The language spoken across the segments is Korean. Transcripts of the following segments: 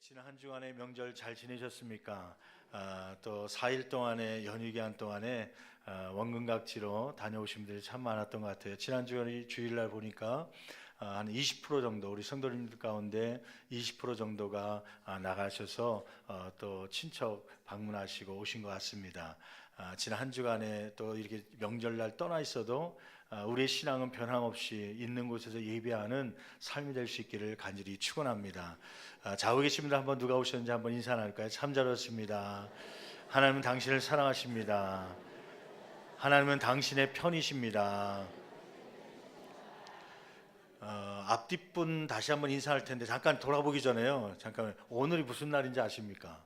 지난 한 주간의 명절 잘 지내셨습니까? 또 4일 동안의 연휴 기간 동안에 원근각지로 다녀오신 분들이 참 많았던 것 같아요. 지난 주일날 보니까 한 20% 정도 우리 성도님들 가운데 20% 정도가 나가셔서 또 친척 방문하시고 오신 것 같습니다. 지난 한 주간에 또 이렇게 명절날 떠나 있어도 우리의 신앙은 변함없이 있는 곳에서 예배하는 삶이 될 수 있기를 간절히 축원합니다. 좌우에 계신 분들 한번 누가 오셨는지 한번 인사 나눌까요? 참 잘 오셨습니다. 하나님은 당신을 사랑하십니다. 하나님은 당신의 편이십니다. 앞뒷분 다시 한번 인사할 텐데 잠깐 돌아보기 전에요. 잠깐 오늘이 무슨 날인지 아십니까?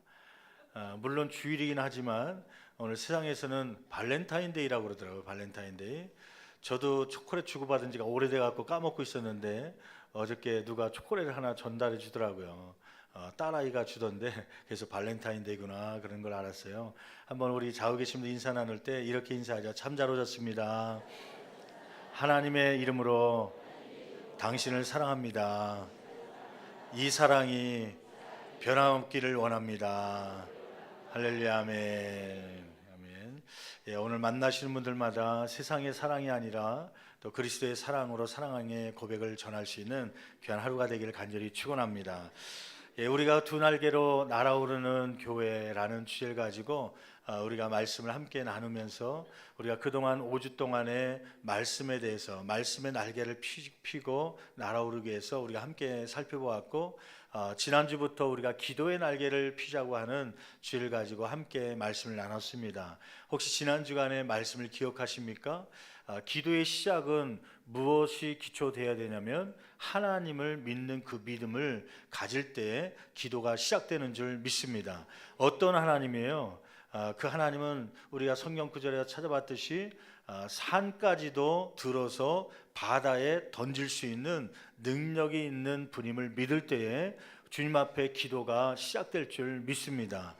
물론 주일이긴 하지만 오늘 세상에서는 발렌타인데이라고 그러더라고요. 발렌타인데이. 저도 초콜릿 주고받은 지가 오래돼 갖고 까먹고 있었는데 어저께 누가 초콜릿을 하나 전달해 주더라고요. 딸아이가 주던데 그래서 발렌타인데이구나 그런 걸 알았어요. 한번 우리 좌우 계신 분들 인사 나눌 때 이렇게 인사하죠. 참 잘 오셨습니다. 하나님의 이름으로 당신을 사랑합니다. 이 사랑이 변함없기를 원합니다. 할렐루야. 아멘. 아멘. 예, 오늘 만나시는 분들마다 세상의 사랑이 아니라 또 그리스도의 사랑으로 사랑의 고백을 전할 수 있는 귀한 하루가 되기를 간절히 축원합니다. 예, 우리가 두 날개로 날아오르는 교회라는 주제를 가지고 우리가 말씀을 함께 나누면서 우리가 그동안 5주 동안의 말씀에 대해서 말씀의 날개를 피고 날아오르기 위해서 우리가 함께 살펴보았고 지난주부터 우리가 기도의 날개를 피자고 하는 주제를 가지고 함께 말씀을 나눴습니다. 혹시 지난 주간의 말씀을 기억하십니까? 기도의 시작은 무엇이 기초되어야 되냐면 하나님을 믿는 그 믿음을 가질 때 기도가 시작되는 줄 믿습니다. 어떤 하나님이에요? 그 하나님은 우리가 성경 구절에서 찾아봤듯이 산까지도 들어서 바다에 던질 수 있는 능력이 있는 분임을 믿을 때에 주님 앞에 기도가 시작될 줄 믿습니다.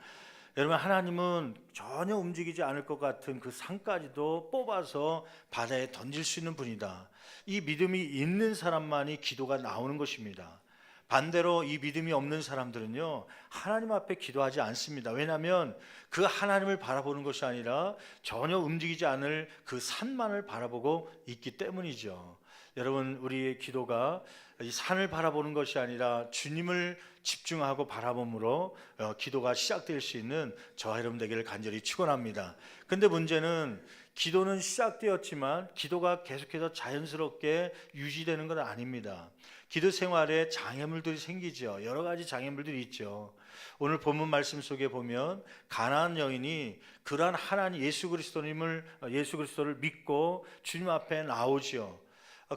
여러분, 하나님은 전혀 움직이지 않을 것 같은 그 산까지도 뽑아서 바다에 던질 수 있는 분이다. 이 믿음이 있는 사람만이 기도가 나오는 것입니다. 반대로 이 믿음이 없는 사람들은요, 하나님 앞에 기도하지 않습니다. 왜냐하면 그 하나님을 바라보는 것이 아니라 전혀 움직이지 않을 그 산만을 바라보고 있기 때문이죠. 여러분, 우리의 기도가 이 산을 바라보는 것이 아니라 주님을 집중하고 바라봄으로 기도가 시작될 수 있는 저와 여러분 되기를 간절히 축원합니다. 근데 문제는 기도는 시작되었지만 기도가 계속해서 자연스럽게 유지되는 건 아닙니다. 기도 생활에 장애물들이 생기죠. 여러 가지 장애물들이 있죠. 오늘 본문 말씀 속에 보면 가나안 여인이 그러한 하나님 예수 그리스도를 믿고 주님 앞에 나오죠.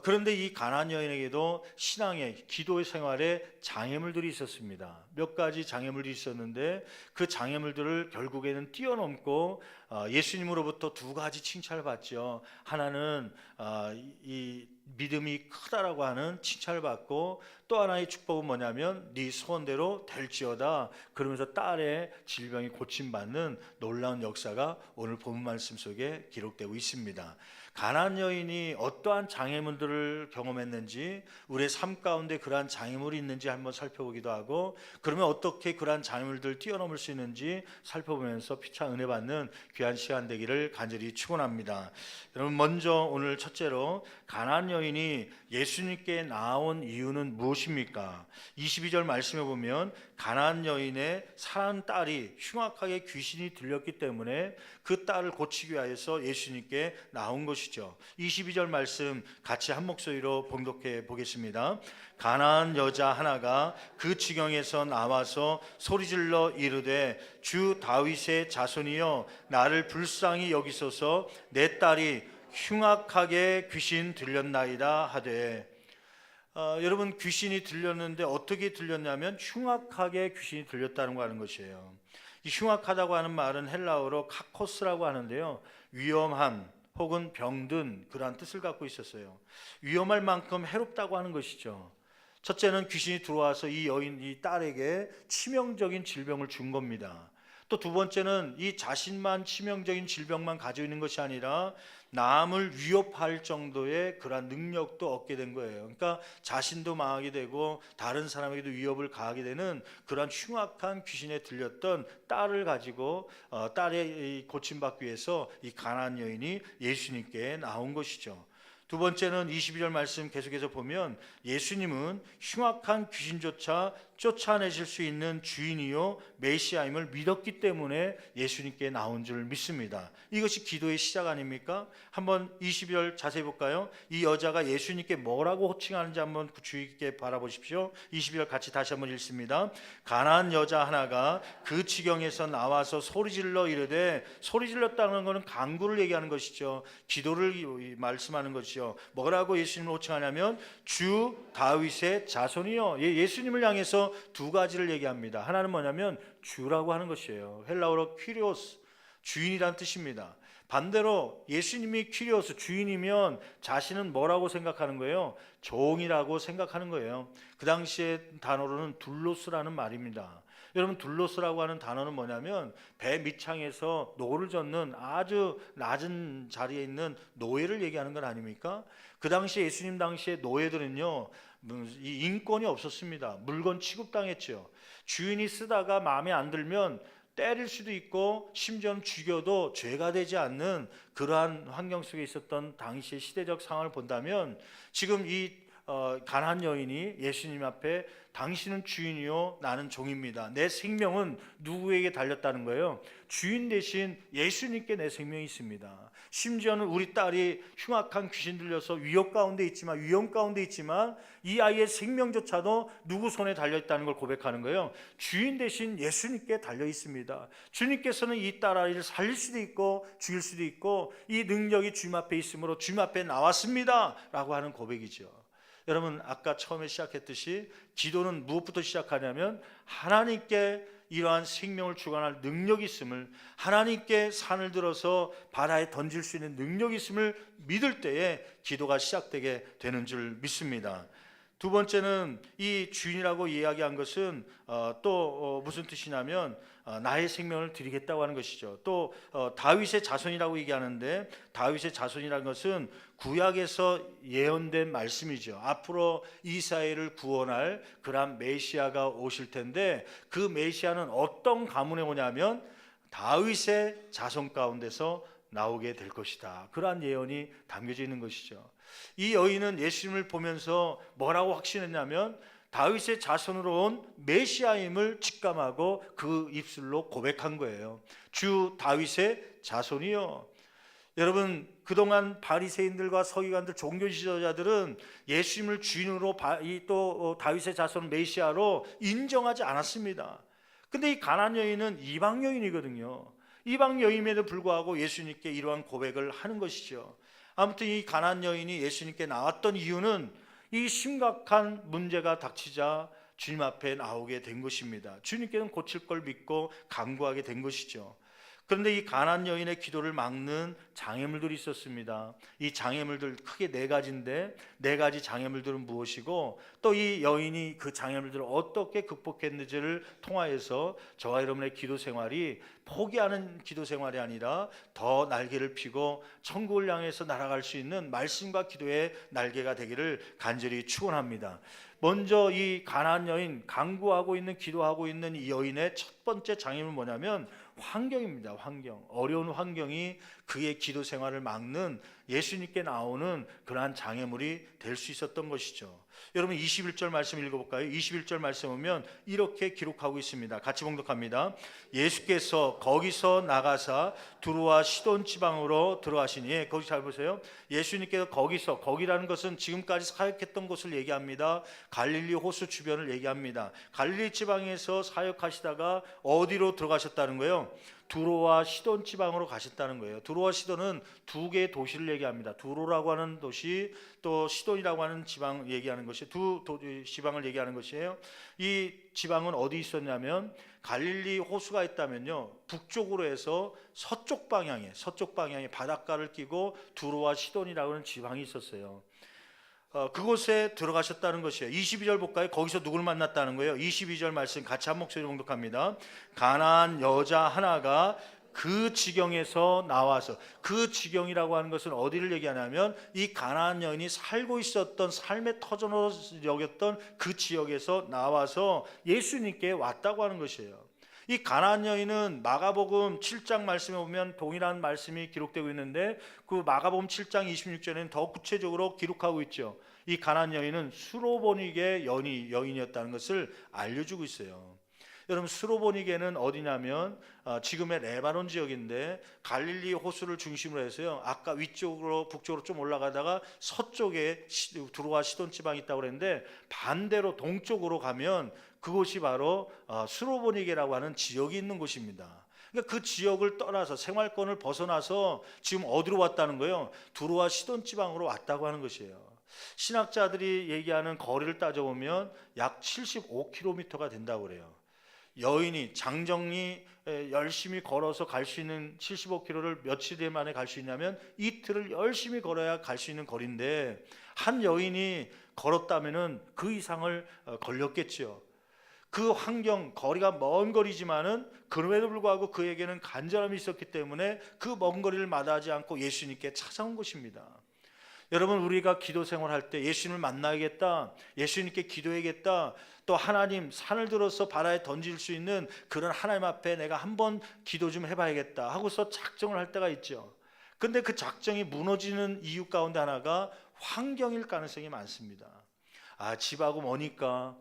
그런데 이 가나안 여인에게도 신앙의 기도의 생활에 장애물들이 있었습니다. 몇 가지 장애물이 있었는데 그 장애물들을 결국에는 뛰어넘고 예수님으로부터 두 가지 칭찬을 받죠. 하나는 이 믿음이 크다라고 하는 칭찬을 받고 또 하나의 축복은 뭐냐면 네 소원대로 될지어다 그러면서 딸의 질병이 고침받는 놀라운 역사가 오늘 본문 말씀 속에 기록되고 있습니다. 가나안 여인이 어떠한 장애물들을 경험했는지 우리의 삶 가운데 그러한 장애물이 있는지 한번 살펴보기도 하고 그러면 어떻게 그러한 장애물들을 뛰어넘을 수 있는지 살펴보면서 피차 은혜 받는 귀한 시간 되기를 간절히 축원합니다. 여러분, 먼저 오늘 첫째로 가나안 여인이 예수님께 나온 이유는 무엇입니까? 22절 말씀에 보면 가나안 여인의 사랑하는 딸이 흉악하게 귀신이 들렸기 때문에 그 딸을 고치기 위해서 예수님께 나온 것이죠. 22절 말씀 같이 한 목소리로 봉독해 보겠습니다. 가나안 여자 하나가 그 지경에서 나와서 소리질러 이르되 주 다윗의 자손이여 나를 불쌍히 여기소서 내 딸이 흉악하게 귀신 들렸나이다 하되 여러분, 귀신이 들렸는데 어떻게 들렸냐면 흉악하게 귀신이 들렸다는 거 하는 것이에요. 이 흉악하다고 하는 말은 헬라어로 카코스라고 하는데요, 위험한 혹은 병든 그러한 뜻을 갖고 있었어요. 위험할 만큼 해롭다고 하는 것이죠. 첫째는 귀신이 들어와서 이 여인, 이 딸에게 치명적인 질병을 준 겁니다. 또 두 번째는 이 자신만 치명적인 질병만 가지고 있는 것이 아니라 남을 위협할 정도의 그러한 능력도 얻게 된 거예요. 그러니까 자신도 망하게 되고 다른 사람에게도 위협을 가하게 되는 그러한 흉악한 귀신에 들렸던 딸을 가지고 딸의 고침받기 위해서 이 가나안 여인이 예수님께 나온 것이죠. 두 번째는 22절 말씀 계속해서 보면 예수님은 흉악한 귀신조차 쫓아내실 수 있는 주인이요 메시아임을 믿었기 때문에 예수님께 나온 줄 믿습니다. 이것이 기도의 시작 아닙니까? 한번 22절 자세히 볼까요? 이 여자가 예수님께 뭐라고 호칭하는지 한번 주의 깊게 바라보십시오. 22절 같이 다시 한번 읽습니다. 가난한 여자 하나가 그 지경에서 나와서 소리질러 이르되, 소리질렀다는 것은 간구를 얘기하는 것이죠. 기도를 말씀하는 것이죠. 뭐라고 예수님을 호칭하냐면 주 다윗의 자손이요. 예수님을 향해서 두 가지를 얘기합니다. 하나는 뭐냐면 주라고 하는 것이에요. 헬라어로 퀴리오스, 주인이란 뜻입니다. 반대로 예수님이 퀴리오스, 주인이면 자신은 뭐라고 생각하는 거예요? 종이라고 생각하는 거예요. 그 당시의 단어로는 둘로스라는 말입니다. 여러분, 둘로스라고 하는 단어는 뭐냐면 배 밑창에서 노를 젓는 아주 낮은 자리에 있는 노예를 얘기하는 건 아닙니까? 그 당시 예수님 당시의 노예들은요, 이 인권이 없었습니다. 물건 취급당했죠. 주인이 쓰다가 마음에 안 들면 때릴 수도 있고 심지어는 죽여도 죄가 되지 않는 그러한 환경 속에 있었던 당시의 시대적 상황을 본다면, 지금 이 가난한 여인이 예수님 앞에 당신은 주인이요 나는 종입니다, 내 생명은 누구에게 달렸다는 거예요? 주인 대신 예수님께 내 생명이 있습니다. 심지어는 우리 딸이 흉악한 귀신 들려서 위협 가운데 있지만, 위험 가운데 있지만 이 아이의 생명조차도 누구 손에 달려있다는 걸 고백하는 거예요. 주인 대신 예수님께 달려 있습니다. 주님께서는 이 딸 아이를 살릴 수도 있고 죽일 수도 있고 이 능력이 주님 앞에 있으므로 주님 앞에 나왔습니다 라고 하는 고백이죠. 여러분, 아까 처음에 시작했듯이 기도는 무엇부터 시작하냐면 하나님께 이러한 생명을 주관할 능력이 있음을, 하나님께 산을 들어서 바다에 던질 수 있는 능력이 있음을 믿을 때에 기도가 시작되게 되는 줄 믿습니다. 두 번째는 이 주인이라고 이야기한 것은 또 무슨 뜻이냐면 나의 생명을 드리겠다고 하는 것이죠. 또 다윗의 자손이라고 얘기하는데, 다윗의 자손이라는 것은 구약에서 예언된 말씀이죠. 앞으로 이스라엘을 구원할 그런 메시아가 오실 텐데, 그 메시아는 어떤 가문에 오냐면 다윗의 자손 가운데서 나오게 될 것이다. 그러한 예언이 담겨져 있는 것이죠. 이 여인은 예수님을 보면서 뭐라고 확신했냐면 다윗의 자손으로 온 메시아임을 직감하고 그 입술로 고백한 거예요. 주 다윗의 자손이요. 여러분, 그동안 바리새인들과 서기관들, 종교 지도자들은 예수님을 주인으로 또 다윗의 자손 메시아로 인정하지 않았습니다. 근데 이 가나안 여인은 이방 여인이거든요. 이방 여인에도 불구하고 예수님께 이러한 고백을 하는 것이죠. 아무튼 이 가나안 여인이 예수님께 나왔던 이유는 이 심각한 문제가 닥치자 주님 앞에 나오게 된 것입니다. 주님께는 고칠 걸 믿고 간구하게 된 것이죠. 그런데 이 가나안 여인의 기도를 막는 장애물들이 있었습니다. 이 장애물들 크게 네 가지인데, 네 가지 장애물들은 무엇이고 또 이 여인이 그 장애물들을 어떻게 극복했는지를 통하여서 저와 여러분의 기도 생활이 포기하는 기도 생활이 아니라 더 날개를 펴고 천국을 향해서 날아갈 수 있는 말씀과 기도의 날개가 되기를 간절히 축원합니다. 먼저 이 가나안 여인, 간구하고 있는, 기도하고 있는 이 여인의 첫 번째 장애물은 뭐냐면 환경입니다. 환경. 어려운 환경이 그의 기도 생활을 막는, 예수님께 나오는 그러한 장애물이 될 수 있었던 것이죠. 여러분, 21절 말씀 읽어볼까요? 21절 말씀 보면 이렇게 기록하고 있습니다. 같이 봉독합니다. 예수께서 거기서 나가사 두로와 시돈 지방으로 들어가시니, 거기 잘 보세요. 예수님께서 거기서, 거기라는 것은 지금까지 사역했던 곳을 얘기합니다. 갈릴리 호수 주변을 얘기합니다. 갈릴리 지방에서 사역하시다가 어디로 들어가셨다는 거예요? 두로와 시돈 지방으로 가셨다는 거예요. 두로와 시돈은 두 개의 도시를 얘기합니다. 두로라고 하는 도시, 또 시돈이라고 하는 지방 얘기하는 것이 두 지방을 얘기하는 것이에요. 이 지방은 어디 있었냐면 갈릴리 호수가 있다면요, 북쪽으로 해서 서쪽 방향에 바닷가를 끼고 두로와 시돈이라고 하는 지방이 있었어요. 그곳에 들어가셨다는 것이에요. 22절 볼까요? 거기서 누굴 만났다는 거예요? 22절 말씀 같이 한 목소리 봉독합니다. 가나안 여자 하나가 그 지경에서 나와서, 그 지경이라고 하는 것은 어디를 얘기하냐면 이 가나안 여인이 살고 있었던 삶의 터전으로 여겼던 그 지역에서 나와서 예수님께 왔다고 하는 것이에요. 이 가나안 여인은 마가복음 7장 말씀에 보면 동일한 말씀이 기록되고 있는데 그 마가복음 7장 26절에는 더 구체적으로 기록하고 있죠. 이 가나안 여인은 수로보니게 여인이었다는 것을 알려주고 있어요. 여러분, 수로보니게는 어디냐면 지금의 레바논 지역인데 갈릴리 호수를 중심으로 해서요, 아까 위쪽으로 북쪽으로 좀 올라가다가 서쪽에 두로와 시돈 지방이 있다고 그랬는데 반대로 동쪽으로 가면 그곳이 바로 수로보니게라고 하는 지역이 있는 곳입니다. 그러니까 그 지역을 떠나서 생활권을 벗어나서 지금 어디로 왔다는 거예요? 두로와 시돈 지방으로 왔다고 하는 것이에요. 신학자들이 얘기하는 거리를 따져보면 약 75km가 된다고 그래요. 여인이 장정리 열심히 걸어서 갈 수 있는 75km를 며칠 만에 갈 수 있냐면 이틀을 열심히 걸어야 갈 수 있는 거리인데 한 여인이 걸었다면은 그 이상을 걸렸겠죠. 그 환경, 거리가 먼 거리지만은 그럼에도 불구하고 그에게는 간절함이 있었기 때문에 그 먼 거리를 마다하지 않고 예수님께 찾아온 것입니다. 여러분, 우리가 기도 생활할 때 예수님을 만나야겠다, 예수님께 기도해야겠다, 또 하나님 산을 들어서 바다에 던질 수 있는 그런 하나님 앞에 내가 한번 기도 좀 해봐야겠다 하고서 작정을 할 때가 있죠. 근데 그 작정이 무너지는 이유 가운데 하나가 환경일 가능성이 많습니다. 집하고 머니까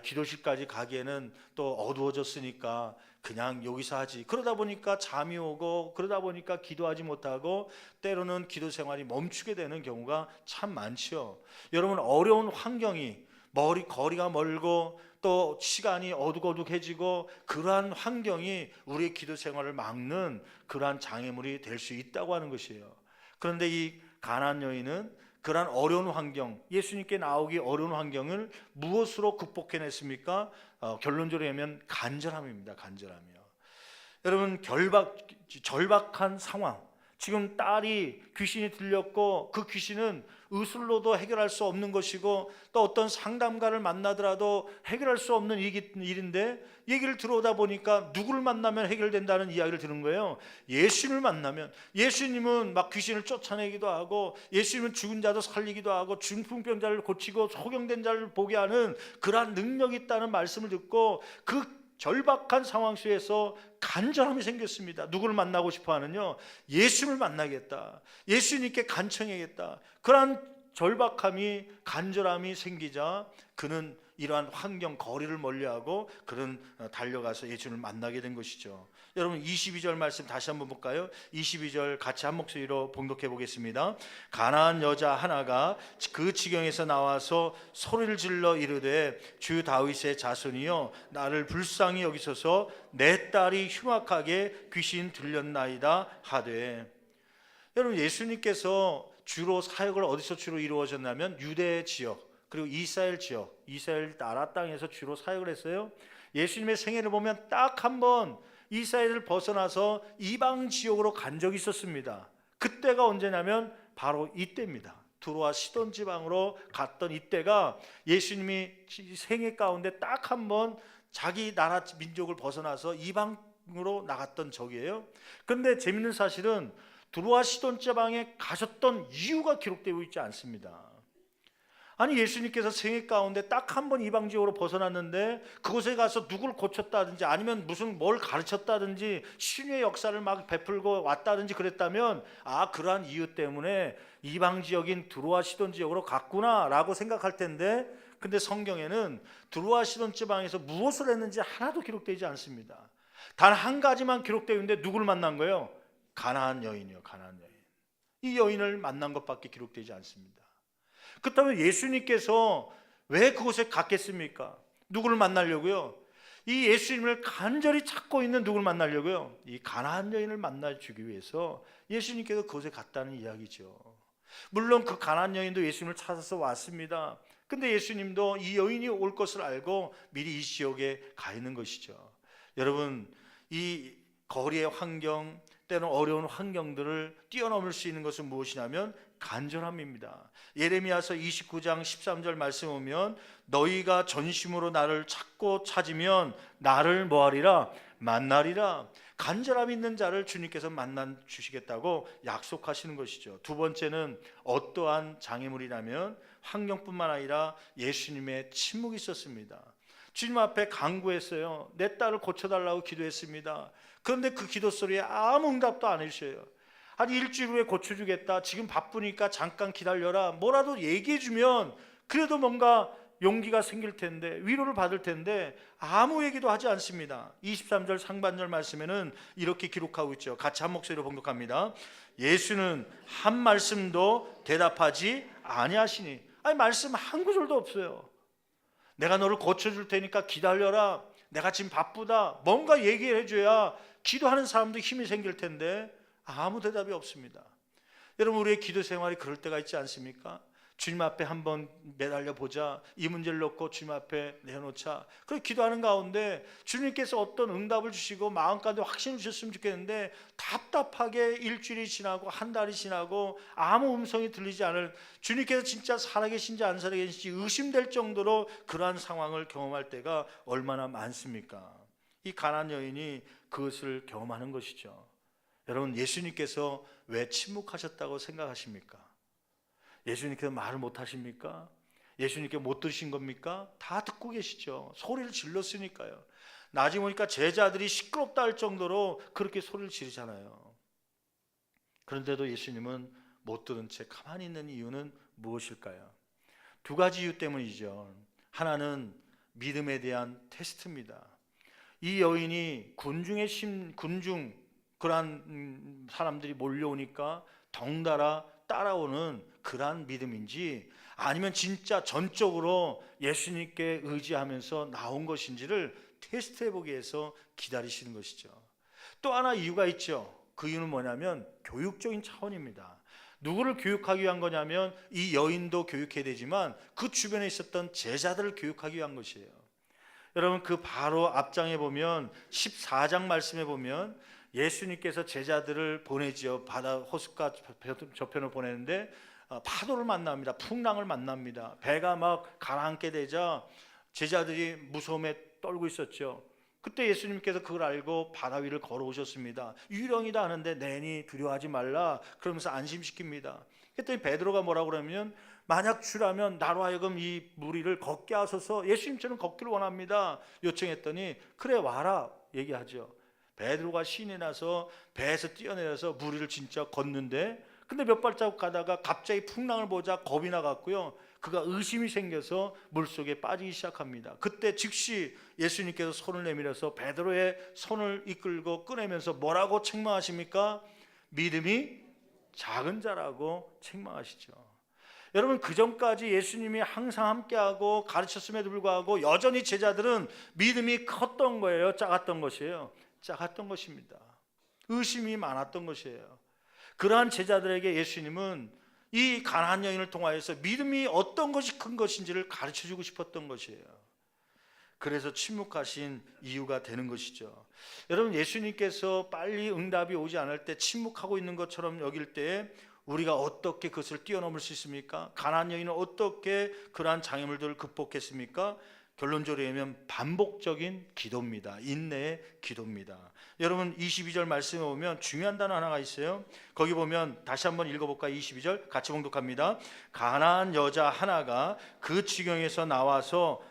기도실까지 가기에는 또 어두워졌으니까 그냥 여기서 하지. 그러다 보니까 잠이 오고 그러다 보니까 기도하지 못하고 때로는 기도 생활이 멈추게 되는 경우가 참 많죠. 여러분, 어려운 환경이 거리가 멀고 또 시간이 어둑어둑해지고 그러한 환경이 우리의 기도 생활을 막는 그러한 장애물이 될 수 있다고 하는 것이에요. 그런데 이 가나안 여인은 그러한 어려운 환경, 예수님께 나오기 어려운 환경을 무엇으로 극복해냈습니까? 결론적으로 하면 간절함입니다. 간절함이요. 여러분, 절박한 상황, 지금 딸이 귀신이 들렸고 그 귀신은 의술로도 해결할 수 없는 것이고 또 어떤 상담가를 만나더라도 해결할 수 없는 일인데 얘기를 들어오다 보니까 누구를 만나면 해결된다는 이야기를 들은 거예요. 예수님을 만나면, 예수님은 막 귀신을 쫓아내기도 하고 예수님은 죽은 자도 살리기도 하고 중풍병자를 고치고 소경된 자를 보게 하는 그러한 능력이 있다는 말씀을 듣고 그 절박한 상황 속에서 간절함이 생겼습니다. 누구를 만나고 싶어 하느냐? 예수님을 만나겠다, 예수님께 간청해야겠다. 그러한 절박함이, 간절함이 생기자 그는 이러한 환경, 거리를 멀리하고 그는 달려가서 예수님을 만나게 된 것이죠. 여러분, 22절 말씀 다시 한번 볼까요? 22절 같이 한 목소리로 봉독해 보겠습니다. 가나안 여자 하나가 그 지경에서 나와서 소리를 질러 이르되 주 다윗의 자손이여 나를 불쌍히 여기소서, 내 딸이 흉악하게 귀신 들렸나이다 하되. 여러분, 예수님께서 주로 사역을 어디서 주로 이루어졌냐면 유대 지역 그리고 이스라엘 지역, 이스라엘 나라 땅에서 주로 사역을 했어요. 예수님의 생애를 보면 딱 한 번 이스라엘을 벗어나서 이방 지역으로 간 적이 있었습니다. 그때가 언제냐면 바로 이때입니다. 두로와 시돈 지방으로 갔던 이때가 예수님이 생애 가운데 딱 한 번 자기 나라 민족을 벗어나서 이방으로 나갔던 적이에요. 그런데 재밌는 사실은 두로와 시돈 지방에 가셨던 이유가 기록되고 있지 않습니다. 아니, 예수님께서 생애 가운데 딱 한 번 이방 지역으로 벗어났는데 그곳에 가서 누구를 고쳤다든지 아니면 무슨 뭘 가르쳤다든지 신의 역사를 막 베풀고 왔다든지 그랬다면 그러한 이유 때문에 이방 지역인 두로와 시돈 지역으로 갔구나 라고 생각할 텐데, 근데 성경에는 두로와 시돈 지방에서 무엇을 했는지 하나도 기록되지 않습니다. 단 한 가지만 기록되어 있는데 누구를 만난 거예요? 가나안 여인이요. 가나안 여인. 이 여인을 만난 것밖에 기록되지 않습니다. 그렇다면 예수님께서 왜 그곳에 갔겠습니까? 누구를 만나려고요? 이 예수님을 간절히 찾고 있는 누구를 만나려고요? 이 가나안 여인을 만나주기 위해서 예수님께서 그곳에 갔다는 이야기죠. 물론 그 가나안 여인도 예수님을 찾아서 왔습니다. 근데 예수님도 이 여인이 올 것을 알고 미리 이 지역에 가 있는 것이죠. 여러분, 이 거리의 환경 때는 어려운 환경들을 뛰어넘을 수 있는 것은 무엇이냐면 간절함입니다. 예레미야서 29장 13절 말씀 보면 너희가 전심으로 나를 찾고 찾으면 나를 뭐하리라? 만나리라. 간절함 있는 자를 주님께서 만나 주시겠다고 약속하시는 것이죠. 두 번째는 어떠한 장애물이라면 환경뿐만 아니라 예수님의 침묵이 있었습니다. 주님 앞에 간구했어요. 내 딸을 고쳐달라고 기도했습니다. 그런데 그 기도 소리에 아무 응답도 안 해주셔요. 한 일주일 후에 고쳐주겠다, 지금 바쁘니까 잠깐 기다려라, 뭐라도 얘기해주면 그래도 뭔가 용기가 생길 텐데, 위로를 받을 텐데 아무 얘기도 하지 않습니다. 23절 상반절 말씀에는 이렇게 기록하고 있죠. 같이 한 목소리로 봉독합니다. 예수는 한 말씀도 대답하지 아니하시니. 아니, 말씀 한 구절도 없어요. 내가 너를 고쳐줄 테니까 기다려라, 내가 지금 바쁘다, 뭔가 얘기해 줘야 기도하는 사람도 힘이 생길 텐데 아무 대답이 없습니다. 여러분, 우리의 기도 생활이 그럴 때가 있지 않습니까? 주님 앞에 한번 매달려 보자, 이 문제를 놓고 주님 앞에 내놓자. 그렇게 기도하는 가운데 주님께서 어떤 응답을 주시고 마음 가운데 확신을 주셨으면 좋겠는데 답답하게 일주일이 지나고 한 달이 지나고 아무 음성이 들리지 않을, 주님께서 진짜 살아계신지 안 살아계신지 의심될 정도로 그러한 상황을 경험할 때가 얼마나 많습니까? 이 가나안 여인이 그것을 경험하는 것이죠. 여러분, 예수님께서 왜 침묵하셨다고 생각하십니까? 예수님께서 말을 못 하십니까? 예수님께 못 들으신 겁니까? 다 듣고 계시죠. 소리를 질렀으니까요. 나중에 보니까 제자들이 시끄럽다 할 정도로 그렇게 소리를 지르잖아요. 그런데도 예수님은 못 들은 채 가만히 있는 이유는 무엇일까요? 두 가지 이유 때문이죠. 하나는 믿음에 대한 테스트입니다. 이 여인이 군중 그러한 사람들이 몰려오니까 덩달아 따라오는 그러한 믿음인지, 아니면 진짜 전적으로 예수님께 의지하면서 나온 것인지를 테스트해보기 위해서 기다리시는 것이죠. 또 하나 이유가 있죠. 그 이유는 뭐냐면 교육적인 차원입니다. 누구를 교육하기 위한 거냐면 이 여인도 교육해야 되지만 그 주변에 있었던 제자들을 교육하기 위한 것이에요. 여러분, 그 바로 앞장에 보면 14장 말씀에 보면 예수님께서 제자들을 보내지요. 바다 호숫가 저편을 보내는데 파도를 만납니다. 풍랑을 만납니다. 배가 막 가라앉게 되자 제자들이 무서움에 떨고 있었죠. 그때 예수님께서 그걸 알고 바다 위를 걸어오셨습니다. 유령이다 하는데 내니 두려워하지 말라 그러면서 안심시킵니다. 그랬더니 베드로가 뭐라고 그러면 만약 주라면 나로 하여금 이 무리를 걷게 하소서, 예수님처럼 걷기를 원합니다 요청했더니 그래 와라 얘기하죠. 베드로가 신이 나서 배에서 뛰어내려서 무리를 진짜 걷는데, 근데 몇 발자국 가다가 갑자기 풍랑을 보자 겁이 나갔고요. 그가 의심이 생겨서 물속에 빠지기 시작합니다. 그때 즉시 예수님께서 손을 내밀어서 베드로의 손을 이끌고 꺼내면서 뭐라고 책망하십니까? 믿음이 작은 자라고 책망하시죠. 여러분, 그 전까지 예수님이 항상 함께하고 가르쳤음에도 불구하고 여전히 제자들은 믿음이 컸던 거예요? 작았던 것이에요? 작았던 것입니다. 의심이 많았던 것이에요. 그러한 제자들에게 예수님은 이 가나안 여인을 통하여서 믿음이 어떤 것이 큰 것인지를 가르쳐주고 싶었던 것이에요. 그래서 침묵하신 이유가 되는 것이죠. 여러분, 예수님께서 빨리 응답이 오지 않을 때 침묵하고 있는 것처럼 여길 때 우리가 어떻게 그것을 뛰어넘을 수 있습니까? 가나안 여인은 어떻게 그러한 장애물들을 극복했습니까? 결론적으로 얘기하면 반복적인 기도입니다. 인내의 기도입니다. 여러분, 22절 말씀에 보면 중요한 단어 하나가 있어요. 거기 보면 다시 한번 읽어볼까요? 22절 같이 봉독합니다. 가나안 여자 하나가 그 지경에서 나와서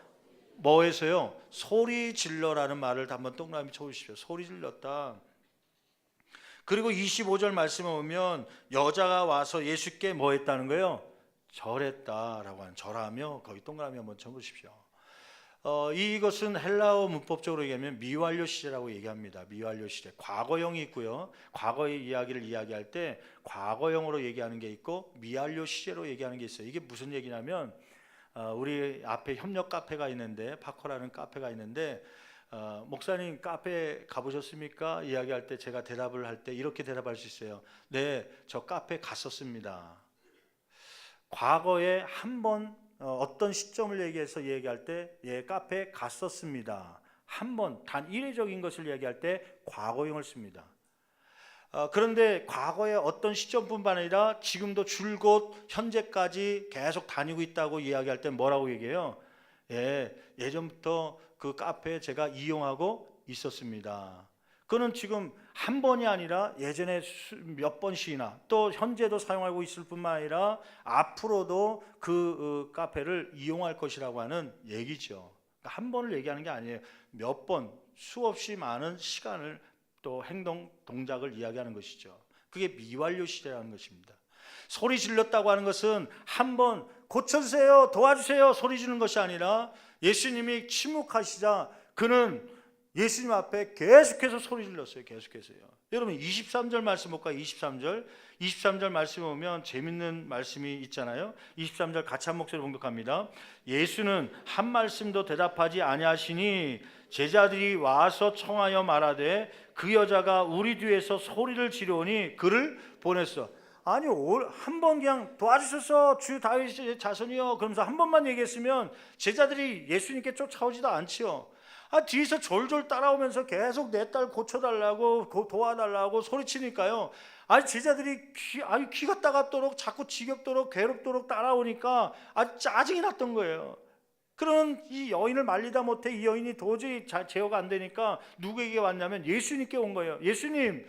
뭐 해서요? 소리 질러라는 말을 한번 동그라미 쳐주십시오. 소리 질렀다. 그리고 25절 말씀에 보면 여자가 와서 예수께 뭐 했다는 거예요? 절했다라고 하는, 절하며, 거기 동그라미 한번 쳐보십시오. 이것은 헬라어 문법적으로 얘기하면 미완료 시제라고 얘기합니다. 미완료 시제. 과거형이 있고요. 과거의 이야기를 이야기할 때 과거형으로 얘기하는 게 있고 미완료 시제로 얘기하는 게 있어요. 이게 무슨 얘기냐면 우리 앞에 협력 카페가 있는데, 파커라는 카페가 있는데 목사님 카페 가보셨습니까? 이야기할 때 제가 대답을 할 때 이렇게 대답할 수 있어요. 네, 저 카페 갔었습니다. 과거에 한번 어떤 시점을 얘기해서 얘기할 때 예, 카페에 갔었습니다. 한 번, 단 일회적인 것을 얘기할 때 과거형을 씁니다. 그런데 과거의 어떤 시점뿐만 아니라 지금도 줄곧 현재까지 계속 다니고 있다고 이야기할 때 뭐라고 얘기해요? 예전부터 그 카페 제가 이용하고 있었습니다. 그는 지금 한 번이 아니라 예전에 몇 번씩이나 또 현재도 사용하고 있을 뿐만 아니라 앞으로도 그 카페를 이용할 것이라고 하는 얘기죠. 한 번을 얘기하는 게 아니에요. 몇 번, 수없이 많은 시간을 또 행동, 동작을 이야기하는 것이죠. 그게 미완료 시대라는 것입니다. 소리 질렀다고 하는 것은 한번 고쳐주세요, 도와주세요 소리 지르는 것이 아니라 예수님이 침묵하시자 그는 예수님 앞에 계속해서 소리 질렀어요. 계속해서요. 여러분 23절 말씀 볼까요? 23절 말씀 보면 재밌는 말씀이 있잖아요. 23절 같이 한 목소리로 공독합니다. 예수는 한 말씀도 대답하지 아니하시니 제자들이 와서 청하여 말하되 그 여자가 우리 뒤에서 소리를 지르니 그를 보냈어. 아니 한 번 그냥 도와주셔서 주 다윗의 자손이요 그러면서 한 번만 얘기했으면 제자들이 예수님께 쫓아오지도 않지요. 뒤에서 졸졸 따라오면서 계속 내 딸 고쳐달라고 도와달라고 소리치니까요. 제자들이 귀가 따갑도록 자꾸 지겹도록 괴롭도록 따라오니까 짜증이 났던 거예요. 그런 이 여인을 말리다 못해 이 여인이 도저히 제어가 안 되니까 누구에게 왔냐면 예수님께 온 거예요. 예수님,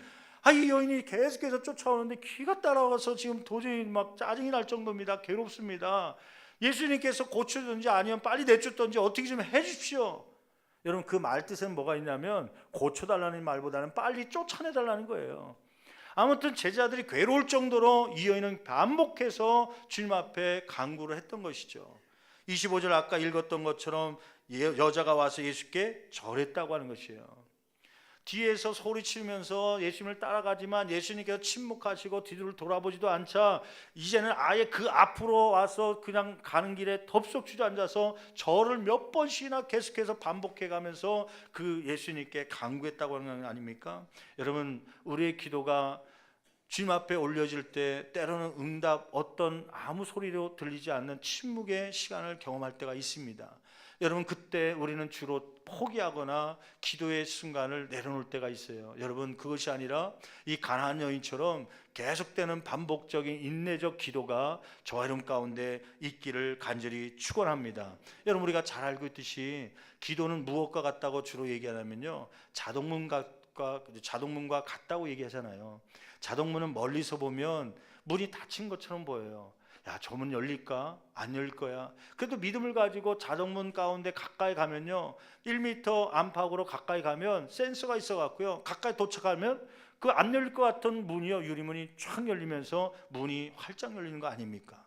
이 여인이 계속해서 쫓아오는데 귀가 따라와서 지금 도저히 막 짜증이 날 정도입니다. 괴롭습니다. 예수님께서 고쳐주든지 아니면 빨리 내쫓든지 어떻게 좀 해주십시오. 여러분 그 말 뜻은 뭐가 있냐면 고쳐달라는 말보다는 빨리 쫓아내달라는 거예요. 아무튼 제자들이 괴로울 정도로 이 여인은 반복해서 주님 앞에 간구를 했던 것이죠. 25절 아까 읽었던 것처럼 여자가 와서 예수께 절했다고 하는 것이에요. 뒤에서 소리치면서 예수님을 따라가지만 예수님께서 침묵하시고 뒤를 돌아보지도 않자 이제는 아예 그 앞으로 와서 그냥 가는 길에 덥석 주저앉아서 절을 몇 번씩이나 계속해서 반복해가면서 그 예수님께 간구했다고 하는 거 아닙니까? 여러분 우리의 기도가 주님 앞에 올려질 때 때로는 응답 어떤 아무 소리로 들리지 않는 침묵의 시간을 경험할 때가 있습니다. 여러분 그때 우리는 주로 포기하거나 기도의 순간을 내려놓을 때가 있어요. 여러분 그것이 아니라 이 가나안 여인처럼 계속되는 반복적인 인내적 기도가 저와 여러분 가운데 있기를 간절히 축원합니다. 여러분 우리가 잘 알고 있듯이 기도는 무엇과 같다고 주로 얘기하냐면요, 자동문과 같다고 얘기하잖아요. 자동문은 멀리서 보면 문이 닫힌 것처럼 보여요. 저 문 열릴까? 안 열릴 거야. 그래도 믿음을 가지고 자동문 가운데 가까이 가면요, 1m 안팎으로 가까이 가면 센서가 있어 갖고요, 가까이 도착하면 그 안 열릴 것 같은 문이요, 유리문이 쫙 열리면서 문이 활짝 열리는 거 아닙니까?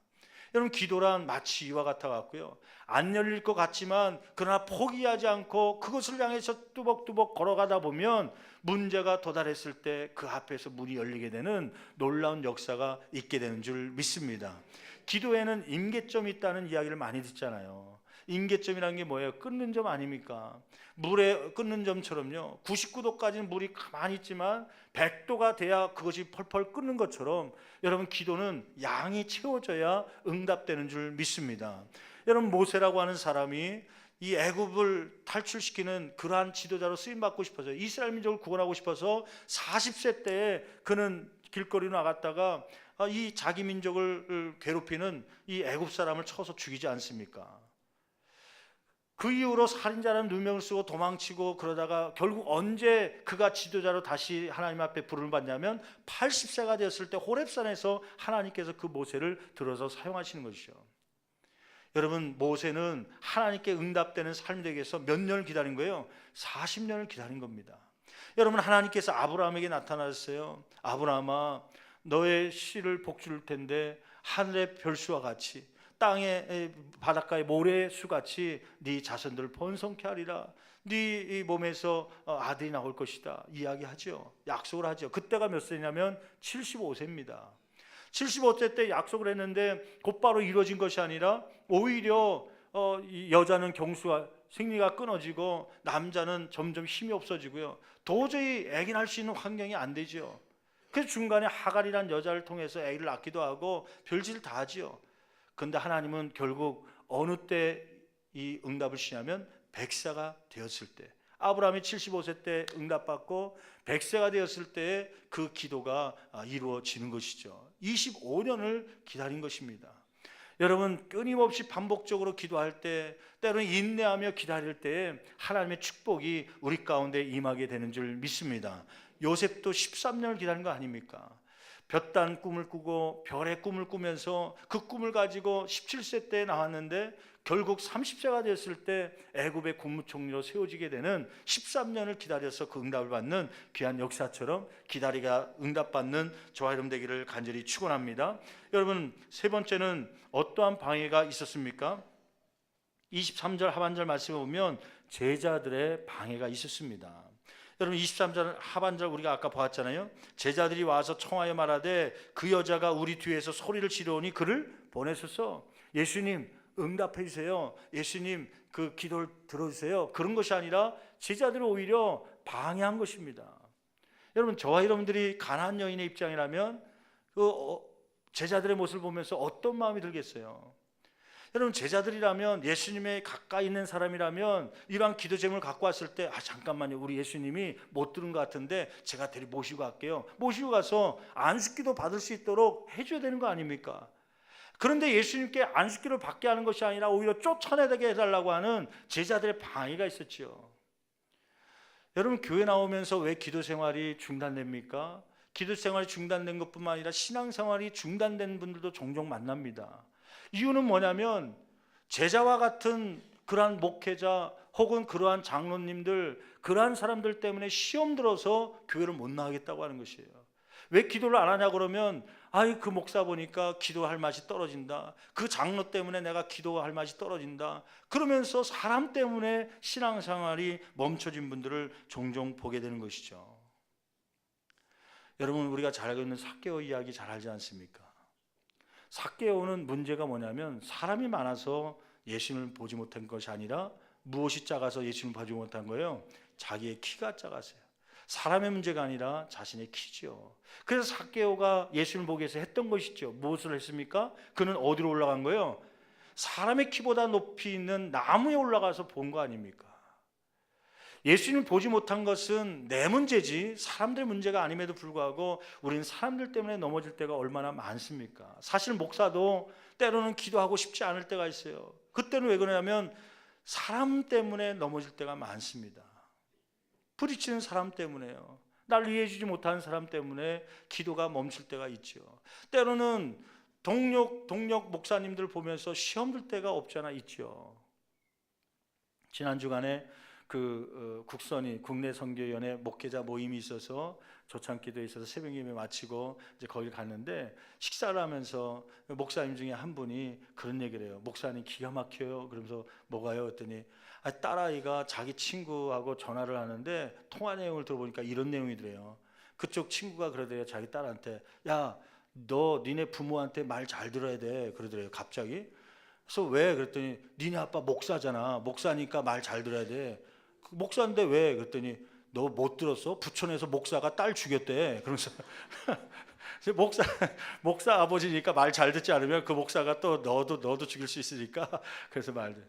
여러분 기도란 마치 이와 같아 갖고요, 안 열릴 것 같지만 그러나 포기하지 않고 그것을 향해서 뚜벅뚜벅 걸어가다 보면 문제가 도달했을 때 그 앞에서 문이 열리게 되는 놀라운 역사가 있게 되는 줄 믿습니다. 기도에는 임계점이 있다는 이야기를 많이 듣잖아요. 임계점이라는 게 뭐예요? 끊는 점 아닙니까? 물에 끊는 점처럼요, 99도까지는 물이 가만히 있지만 100도가 돼야 그것이 펄펄 끓는 것처럼 여러분 기도는 양이 채워져야 응답되는 줄 믿습니다. 여러분 모세라고 하는 사람이 이 애굽을 탈출시키는 그러한 지도자로 쓰임받고 싶어서 이스라엘 민족을 구원하고 싶어서 40세 때에 그는 길거리로 나갔다가 이 자기 민족을 괴롭히는 이 애굽 사람을 쳐서 죽이지 않습니까? 그 이후로 살인자라는 누명을 쓰고 도망치고 그러다가 결국 언제 그가 지도자로 다시 하나님 앞에 부름을 받냐면 80세가 되었을 때 호렙산에서 하나님께서 그 모세를 들어서 사용하시는 것이죠. 여러분 모세는 하나님께 응답되는 삶이 되기 위해서 몇 년을 기다린 거예요? 40년을 기다린 겁니다. 여러분 하나님께서 아브라함에게 나타나셨어요. 아브라함아, 너의 씨를 복줄 텐데 하늘의 별수와 같이 땅의 바닷가의 모래수같이 네 자손들을 번성케 하리라. 네 몸에서 아들이 나올 것이다 이야기하죠. 약속을 하죠. 그때가 몇 세냐면 75세입니다 75세 때 약속을 했는데 곧바로 이루어진 것이 아니라 오히려 여자는 경수가 생리가 끊어지고 남자는 점점 힘이 없어지고요, 도저히 아기 낳을 수 있는 환경이 안 되죠. 그래서 중간에 하갈이라는 여자를 통해서 아기를 낳기도 하고 별짓을 다 하지요. 그런데 하나님은 결국 어느 때 이 응답을 주시냐면 100세가 되었을 때 아브라함이 75세 때 응답받고 100세가 되었을 때 그 기도가 이루어지는 것이죠. 25년을 기다린 것입니다. 여러분, 끊임없이 반복적으로 기도할 때, 때로는 인내하며 기다릴 때 하나님의 축복이 우리 가운데 임하게 되는 줄 믿습니다. 요셉도 13년을 기다린 거 아닙니까? 볕단 꿈을 꾸고 별의 꿈을 꾸면서 그 꿈을 가지고 17세 때 나왔는데 결국 30세가 됐을 때 애굽의 국무총리로 세워지게 되는 13년을 기다려서 그 응답을 받는 귀한 역사처럼 기다리가 응답받는 저와 여러분 되기를 간절히 축원합니다. 여러분, 세 번째는 어떠한 방해가 있었습니까? 23절 하반절 말씀에 보면 제자들의 방해가 있었습니다. 여러분, 23절 하반절 우리가 아까 보았잖아요. 제자들이 와서 청하여 말하되 그 여자가 우리 뒤에서 소리를 지르오니 그를 보내소서. 예수님 응답해 주세요. 예수님 그 기도를 들어주세요. 그런 것이 아니라 제자들을 오히려 방해한 것입니다. 여러분, 저와 여러분들이 가나안 여인의 입장이라면 그 제자들의 모습을 보면서 어떤 마음이 들겠어요? 여러분, 제자들이라면, 예수님의 가까이 있는 사람이라면 이러한 기도 제목을 갖고 왔을 때 잠깐만요, 우리 예수님이 못 들은 것 같은데 제가 데리 모시고 갈게요. 모시고 가서 안식기도 받을 수 있도록 해줘야 되는 거 아닙니까? 그런데 예수님께 안식기를 받게 하는 것이 아니라 오히려 쫓아내게 해달라고 하는 제자들의 방해가 있었지요. 여러분, 교회 나오면서 왜 기도 생활이 중단됩니까? 기도 생활이 중단된 것뿐만 아니라 신앙생활이 중단된 분들도 종종 만납니다. 이유는 뭐냐면 제자와 같은 그러한 목회자 혹은 그러한 장로님들, 그러한 사람들 때문에 시험 들어서 교회를 못 나가겠다고 하는 것이에요. 왜 기도를 안 하냐 그러면 그 목사 보니까 기도할 맛이 떨어진다. 그 장로 때문에 내가 기도할 맛이 떨어진다. 그러면서 사람 때문에 신앙생활이 멈춰진 분들을 종종 보게 되는 것이죠. 여러분, 우리가 잘 알고 있는 삭개오 이야기 잘 알지 않습니까? 삭개오는 문제가 뭐냐면 사람이 많아서 예수님을 보지 못한 것이 아니라 무엇이 작아서 예수님을 보지 못한 거예요? 자기의 키가 작았어요. 사람의 문제가 아니라 자신의 키죠. 그래서 삭개오가 예수님을 보기 위해서 했던 것이죠. 무엇을 했습니까? 그는 어디로 올라간 거예요? 사람의 키보다 높이 있는 나무에 올라가서 본 거 아닙니까? 예수님을 보지 못한 것은 내 문제지 사람들의 문제가 아님에도 불구하고 우리는 사람들 때문에 넘어질 때가 얼마나 많습니까? 사실 목사도 때로는 기도하고 싶지 않을 때가 있어요. 그때는 왜 그러냐면 사람 때문에 넘어질 때가 많습니다. 부딪히는 사람 때문에요. 날 이해해주지 못하는 사람 때문에 기도가 멈출 때가 있죠. 때로는 동력 목사님들 보면서 시험 들 때가 없잖아 있죠. 지난 주간에 국선이 국내 선교위원회 목회자 모임이 있어서 조창기도에 있어서 새벽 예배 마치고 이제 거기 갔는데 식사를 하면서 목사님 중에 한 분이 그런 얘기를 해요. 목사님 기가 막혀요. 그러면서 뭐가요? 그랬더니 딸아이가 자기 친구하고 전화를 하는데 통화 내용을 들어보니까 이런 내용이더래요. 그쪽 친구가 그러더래요. 자기 딸한테 야, 너 니네 부모한테 말 잘 들어야 돼. 그러더래요. 갑자기. 그래서 왜? 그랬더니 니네 아빠 목사잖아. 목사니까 말 잘 들어야 돼. 목사인데 왜? 그랬더니 너 못 들었어? 부천에서 목사가 딸 죽였대. 그러면서 목사 아버지니까 말 잘 듣지 않으면 그 목사가 또 너도 죽일 수 있으니까 그래서 말들.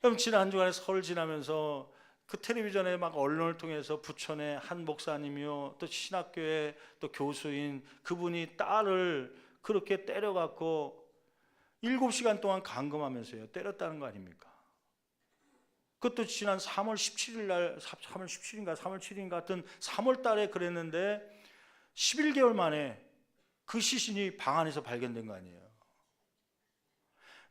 그럼 지난 주간에 설 지나면서 그 텔레비전에 막 언론을 통해서 부천의 한 목사님이요 또 신학교의 또 교수인 그분이 딸을 그렇게 때려갖고 7시간 동안 감금하면서요 때렸다는 거 아닙니까? 그것도 지난 3월 17일 날 3월 17일인가 3월 7일인가 같은 3월 달에 그랬는데 11개월 만에 그 시신이 방 안에서 발견된 거 아니에요.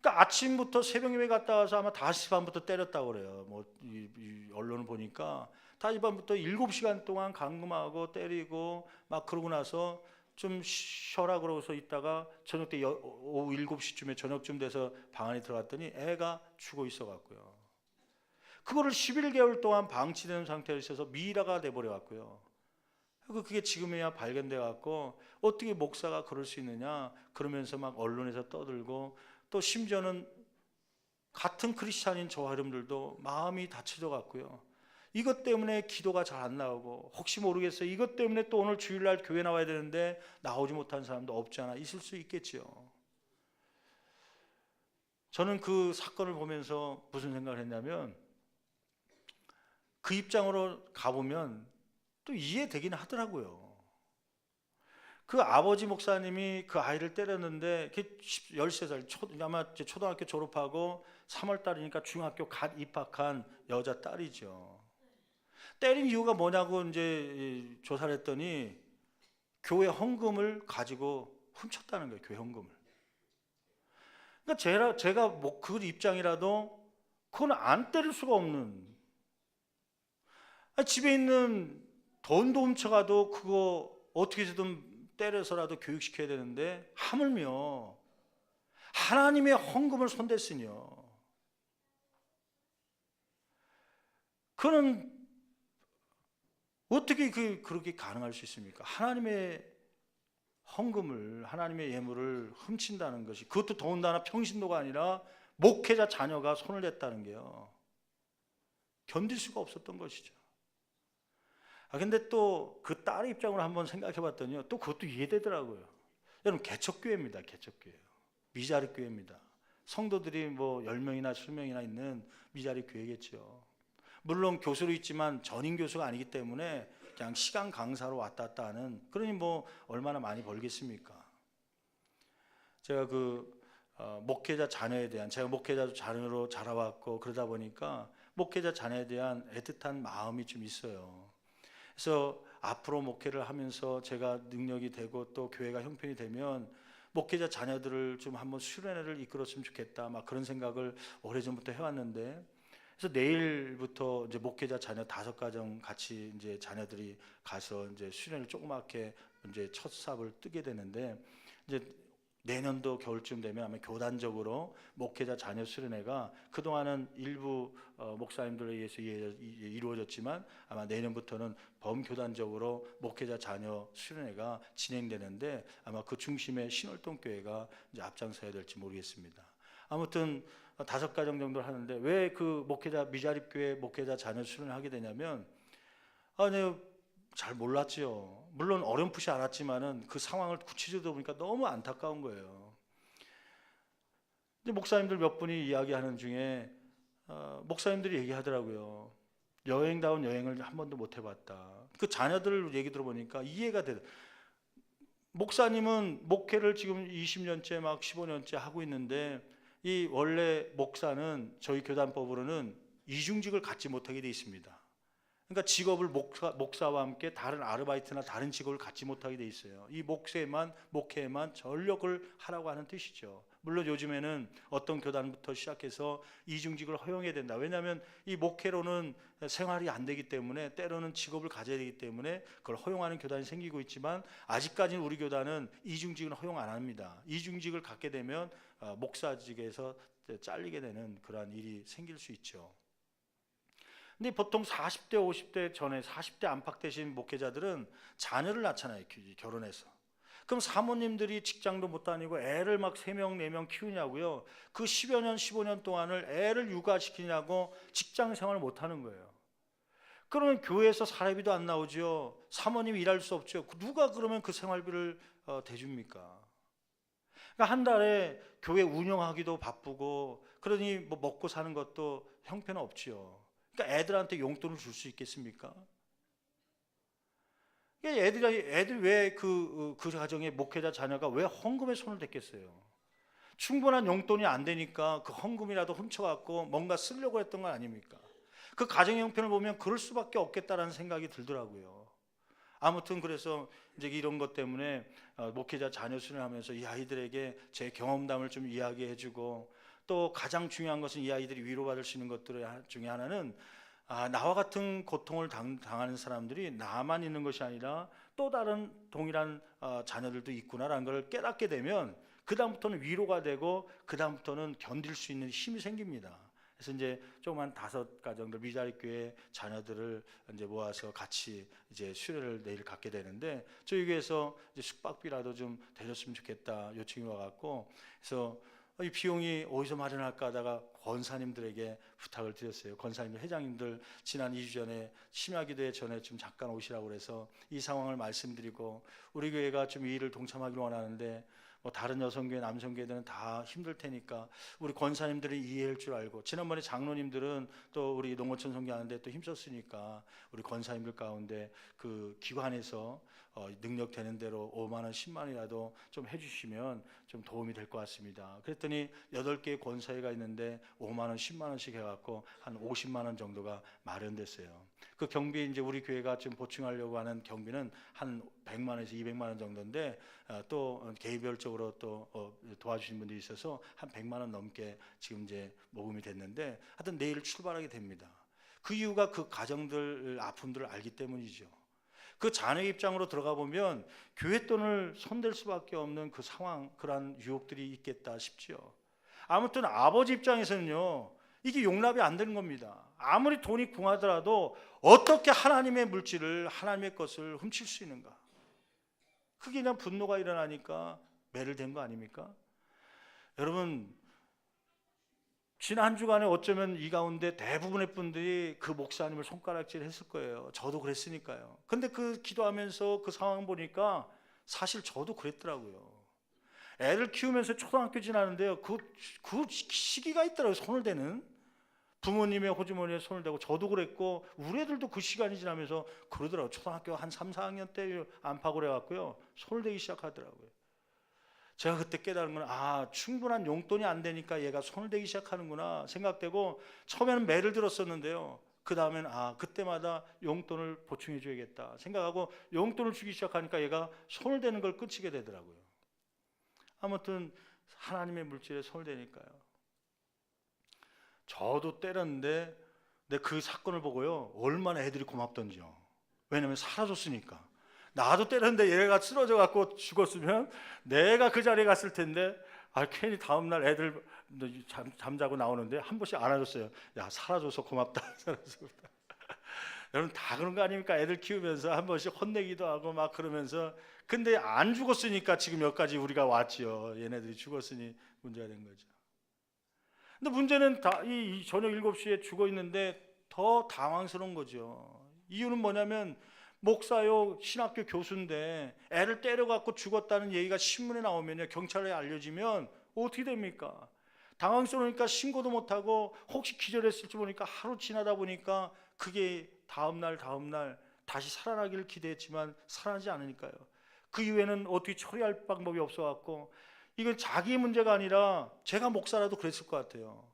그러니까 아침부터 새벽 예배 갔다 와서 아마 5시 반부터 때렸다고 그래요. 이 언론을 보니까 5시 반부터 7시간 동안 감금하고 때리고 막 그러고 나서 좀 쉬어라 그러고서 있다가 저녁 때 오후 7시쯤에 저녁쯤 돼서 방 안에 들어갔더니 애가 죽어 있어 갖고요. 그거를 11개월 동안 방치되는 상태에 있어서 미라가 돼버려 갖고요. 그게 지금이야 발견돼 갖고 어떻게 목사가 그럴 수 있느냐 그러면서 막 언론에서 떠들고 또 심지어는 같은 크리스찬인 저와 여러분들도 마음이 다쳐져 갖고요. 이것 때문에 기도가 잘 안 나오고 혹시 모르겠어요. 이것 때문에 또 오늘 주일날 교회 나와야 되는데 나오지 못한 사람도 없지 않아 있을 수 있겠죠. 저는 그 사건을 보면서 무슨 생각을 했냐면 그 입장으로 가보면 또 이해되긴 하더라고요. 그 아버지 목사님이 그 아이를 때렸는데 13살, 아마 초등학교 졸업하고 3월 달이니까 중학교 갓 입학한 여자 딸이죠. 때린 이유가 뭐냐고 이제 조사를 했더니 교회 헌금을 가지고 훔쳤다는 거예요. 교회 헌금을. 그러니까 제가 뭐 그 입장이라도 그건 안 때릴 수가 없는. 아니, 집에 있는 돈도 훔쳐가도 그거 어떻게 해서든 때려서라도 교육시켜야 되는데 하물며 하나님의 헌금을 손댔으니요. 그는 어떻게 그렇게 가능할 수 있습니까? 하나님의 헌금을, 하나님의 예물을 훔친다는 것이, 그것도 더군다나 평신도가 아니라 목회자 자녀가 손을 댔다는 게요, 견딜 수가 없었던 것이죠. 근데 또 그 딸의 입장으로 한번 생각해 봤더니요, 또 그것도 이해되더라고요. 여러분, 개척교회입니다. 개척교회. 미자립 교회입니다. 성도들이 뭐 10명이나 20명이나 있는 미자립 교회겠죠. 물론 교수로 있지만 전임 교수가 아니기 때문에 그냥 시간 강사로 왔다 갔다 하는, 그러니 뭐 얼마나 많이 벌겠습니까? 제가 목회자 자녀에 대한, 제가 목회자 자녀로 자라왔고 그러다 보니까 목회자 자녀에 대한 애틋한 마음이 좀 있어요. 그래서 앞으로 목회를 하면서 제가 능력이 되고 또 교회가 형편이 되면 목회자 자녀들을 좀 한번 수련회를 이끌었으면 좋겠다, 막 그런 생각을 오래전부터 해왔는데, 그래서 내일부터 이제 목회자 자녀 5가정 같이 이제 자녀들이 가서 이제 수련회를 조그맣게 이제 첫 삽을 뜨게 되는데, 이제 내년도 겨울쯤 되면 아마 교단적으로 목회자 자녀 수련회가 그동안은 일부 목사님들에 의해서 이루어졌지만 아마 내년부터는 범교단적으로 목회자 자녀 수련회가 진행되는데, 아마 그 중심에 신월동교회가 이제 앞장서야 될지 모르겠습니다. 아무튼 5가정 정도를 하는데, 왜 그 목회자 미자립 교회 목회자 자녀 수련을 하게 되냐면, 내가 잘 몰랐죠. 물론 어렴풋이 알았지만은 그 상황을 구체적으로 보니까 너무 안타까운 거예요. 근데 목사님들 몇 분이 이야기하는 중에 목사님들이 얘기하더라고요. 여행다운 여행을 한 번도 못 해봤다. 그 자녀들 얘기 들어보니까 이해가 돼. 목사님은 목회를 지금 20년째 막 15년째 하고 있는데, 이 원래 목사는 저희 교단법으로는 이중직을 갖지 못하게 돼 있습니다. 그러니까 직업을 목사와 함께 다른 아르바이트나 다른 직업을 갖지 못하게 돼 있어요. 이 목회에만 전력을 하라고 하는 뜻이죠. 물론 요즘에는 어떤 교단부터 시작해서 이중직을 허용해야 된다. 왜냐하면 이 목회로는 생활이 안 되기 때문에, 때로는 직업을 가져야 되기 때문에 그걸 허용하는 교단이 생기고 있지만, 아직까지는 우리 교단은 이중직은 허용 안 합니다. 이중직을 갖게 되면 목사직에서 잘리게 되는 그러한 일이 생길 수 있죠. 근데 보통 40대 50대 전에 40대 안팎 되신 목회자들은 자녀를 낳잖아요. 결혼해서. 그럼 사모님들이 직장도 못 다니고 애를 막 3명 4명 키우냐고요. 그 10여 년 15년 동안을 애를 육아시키냐고 직장 생활을 못 하는 거예요. 그러면 교회에서 사례비도 안 나오죠. 사모님이 일할 수 없죠. 누가 그러면 그 생활비를 대줍니까? 그러니까 한 달에 교회 운영하기도 바쁘고, 그러니 뭐 먹고 사는 것도 형편은 없지요. 그러니까 애들한테 용돈을 줄 수 있겠습니까? 애들 왜 그 가정의 목회자 자녀가 왜 헌금에 손을 댔겠어요? 충분한 용돈이 안 되니까 그 헌금이라도 훔쳐갖고 뭔가 쓰려고 했던 건 아닙니까? 그 가정의 형편을 보면 그럴 수밖에 없겠다라는 생각이 들더라고요. 아무튼 그래서 이제 이런 것 때문에 목회자 자녀 수련하면서 이 아이들에게 제 경험담을 좀 이야기해주고, 또 가장 중요한 것은 이 아이들이 위로받을 수 있는 것들 중에 하나는, 나와 같은 고통을 당하는 사람들이 나만 있는 것이 아니라 또 다른 동일한 자녀들도 있구나라는 걸 깨닫게 되면, 그 다음부터는 위로가 되고 그 다음부터는 견딜 수 있는 힘이 생깁니다. 그래서 이제 조그만 5가정들 미자립 교회 자녀들을 이제 모아서 같이 이제 수련을 내일 갖게 되는데, 저희 교회에서 이제 숙박비라도 좀 대줬으면 좋겠다 요청이 와갖고, 그래서 이 비용이 어디서 마련할까 하다가 권사님들에게 부탁을 드렸어요. 권사님들, 회장님들 지난 2주 전에 심야기도회 전에 좀 잠깐 오시라고 그래서 이 상황을 말씀드리고, 우리 교회가 좀 이 일을 동참하기를 원하는데 다른 여성교회, 남성교회들은 다 힘들 테니까 우리 권사님들이 이해할 줄 알고, 지난번에 장로님들은 또 우리 농어촌 선교하는데 또 힘썼으니까 우리 권사님들 가운데 그 기관에서 능력 되는 대로 5만 원, 10만 원이라도 좀 해주시면 좀 도움이 될 것 같습니다. 그랬더니 8개의 권사회가 있는데 5만 원, 10만 원씩 해갖고 한 50만 원 정도가 마련됐어요. 그 경비, 이제 우리 교회가 지금 보충하려고 하는 경비는 한 100만 원에서 200만 원 정도인데, 또 개별적으로 또 도와주신 분들이 있어서 한 100만 원 넘게 지금 이제 모금이 됐는데, 하여튼 내일 출발하게 됩니다. 그 이유가 그 가정들 아픔들을 알기 때문이죠. 그 자녀 입장으로 들어가 보면 교회 돈을 손댈 수밖에 없는 그 상황, 그러한 유혹들이 있겠다 싶지요. 아무튼 아버지 입장에서는요, 이게 용납이 안 되는 겁니다. 아무리 돈이 궁하더라도 어떻게 하나님의 물질을, 하나님의 것을 훔칠 수 있는가? 그게 그냥 분노가 일어나니까 매를 댄 거 아닙니까? 여러분, 지난 한 주간에 어쩌면 이 가운데 대부분의 분들이 그 목사님을 손가락질 했을 거예요. 저도 그랬으니까요. 근데 그 기도하면서 그 상황 보니까 사실 저도 그랬더라고요. 애를 키우면서 초등학교 지나는데요, 그 시기가 있더라고요. 손을 대는, 부모님의 호주머니에 손을 대고, 저도 그랬고 우리 애들도 그 시간이 지나면서 그러더라고요. 초등학교 한 3, 4학년 때 안팎으로 해갖고요, 손을 대기 시작하더라고요. 제가 그때 깨달은 건, 충분한 용돈이 안 되니까 얘가 손을 대기 시작하는구나 생각되고, 처음에는 매를 들었었는데요, 그 다음엔 그때마다 용돈을 보충해 줘야겠다 생각하고 용돈을 주기 시작하니까 얘가 손을 대는 걸 끊치게 되더라고요. 아무튼 하나님의 물질에 손을 대니까요. 저도 때렸는데, 근데 그 사건을 보고요, 얼마나 애들이 고맙던지요. 왜냐면 사라졌으니까. 나도 때렸는데 얘가 쓰러져 갖고 죽었으면 내가 그 자리에 갔을 텐데, 괜히 다음날 애들 잠자고 나오는데 한 번씩 안아줬어요. 야, 사라져서 고맙다. 사라져서 고맙다. 여러분, 다 그런 거 아닙니까? 애들 키우면서 한 번씩 혼내기도 하고 막 그러면서. 근데 안 죽었으니까 지금 여기까지 우리가 왔지요. 얘네들이 죽었으니 문제가 된 거죠. 근데 문제는 이 저녁 7시에 죽어 있는데 더 당황스러운 거죠. 이유는 뭐냐면, 목사요, 신학교 교수인데 애를 때려갖고 죽었다는 얘기가 신문에 나오면요, 경찰에 알려지면 어떻게 됩니까? 당황스러우니까 신고도 못하고, 혹시 기절했을지 보니까 하루 지나다 보니까 그게 다음날 다시 살아나기를 기대했지만 살아나지 않으니까요. 그 이후에는 어떻게 처리할 방법이 없어갖고, 이건 자기 문제가 아니라 제가 목사라도 그랬을 것 같아요.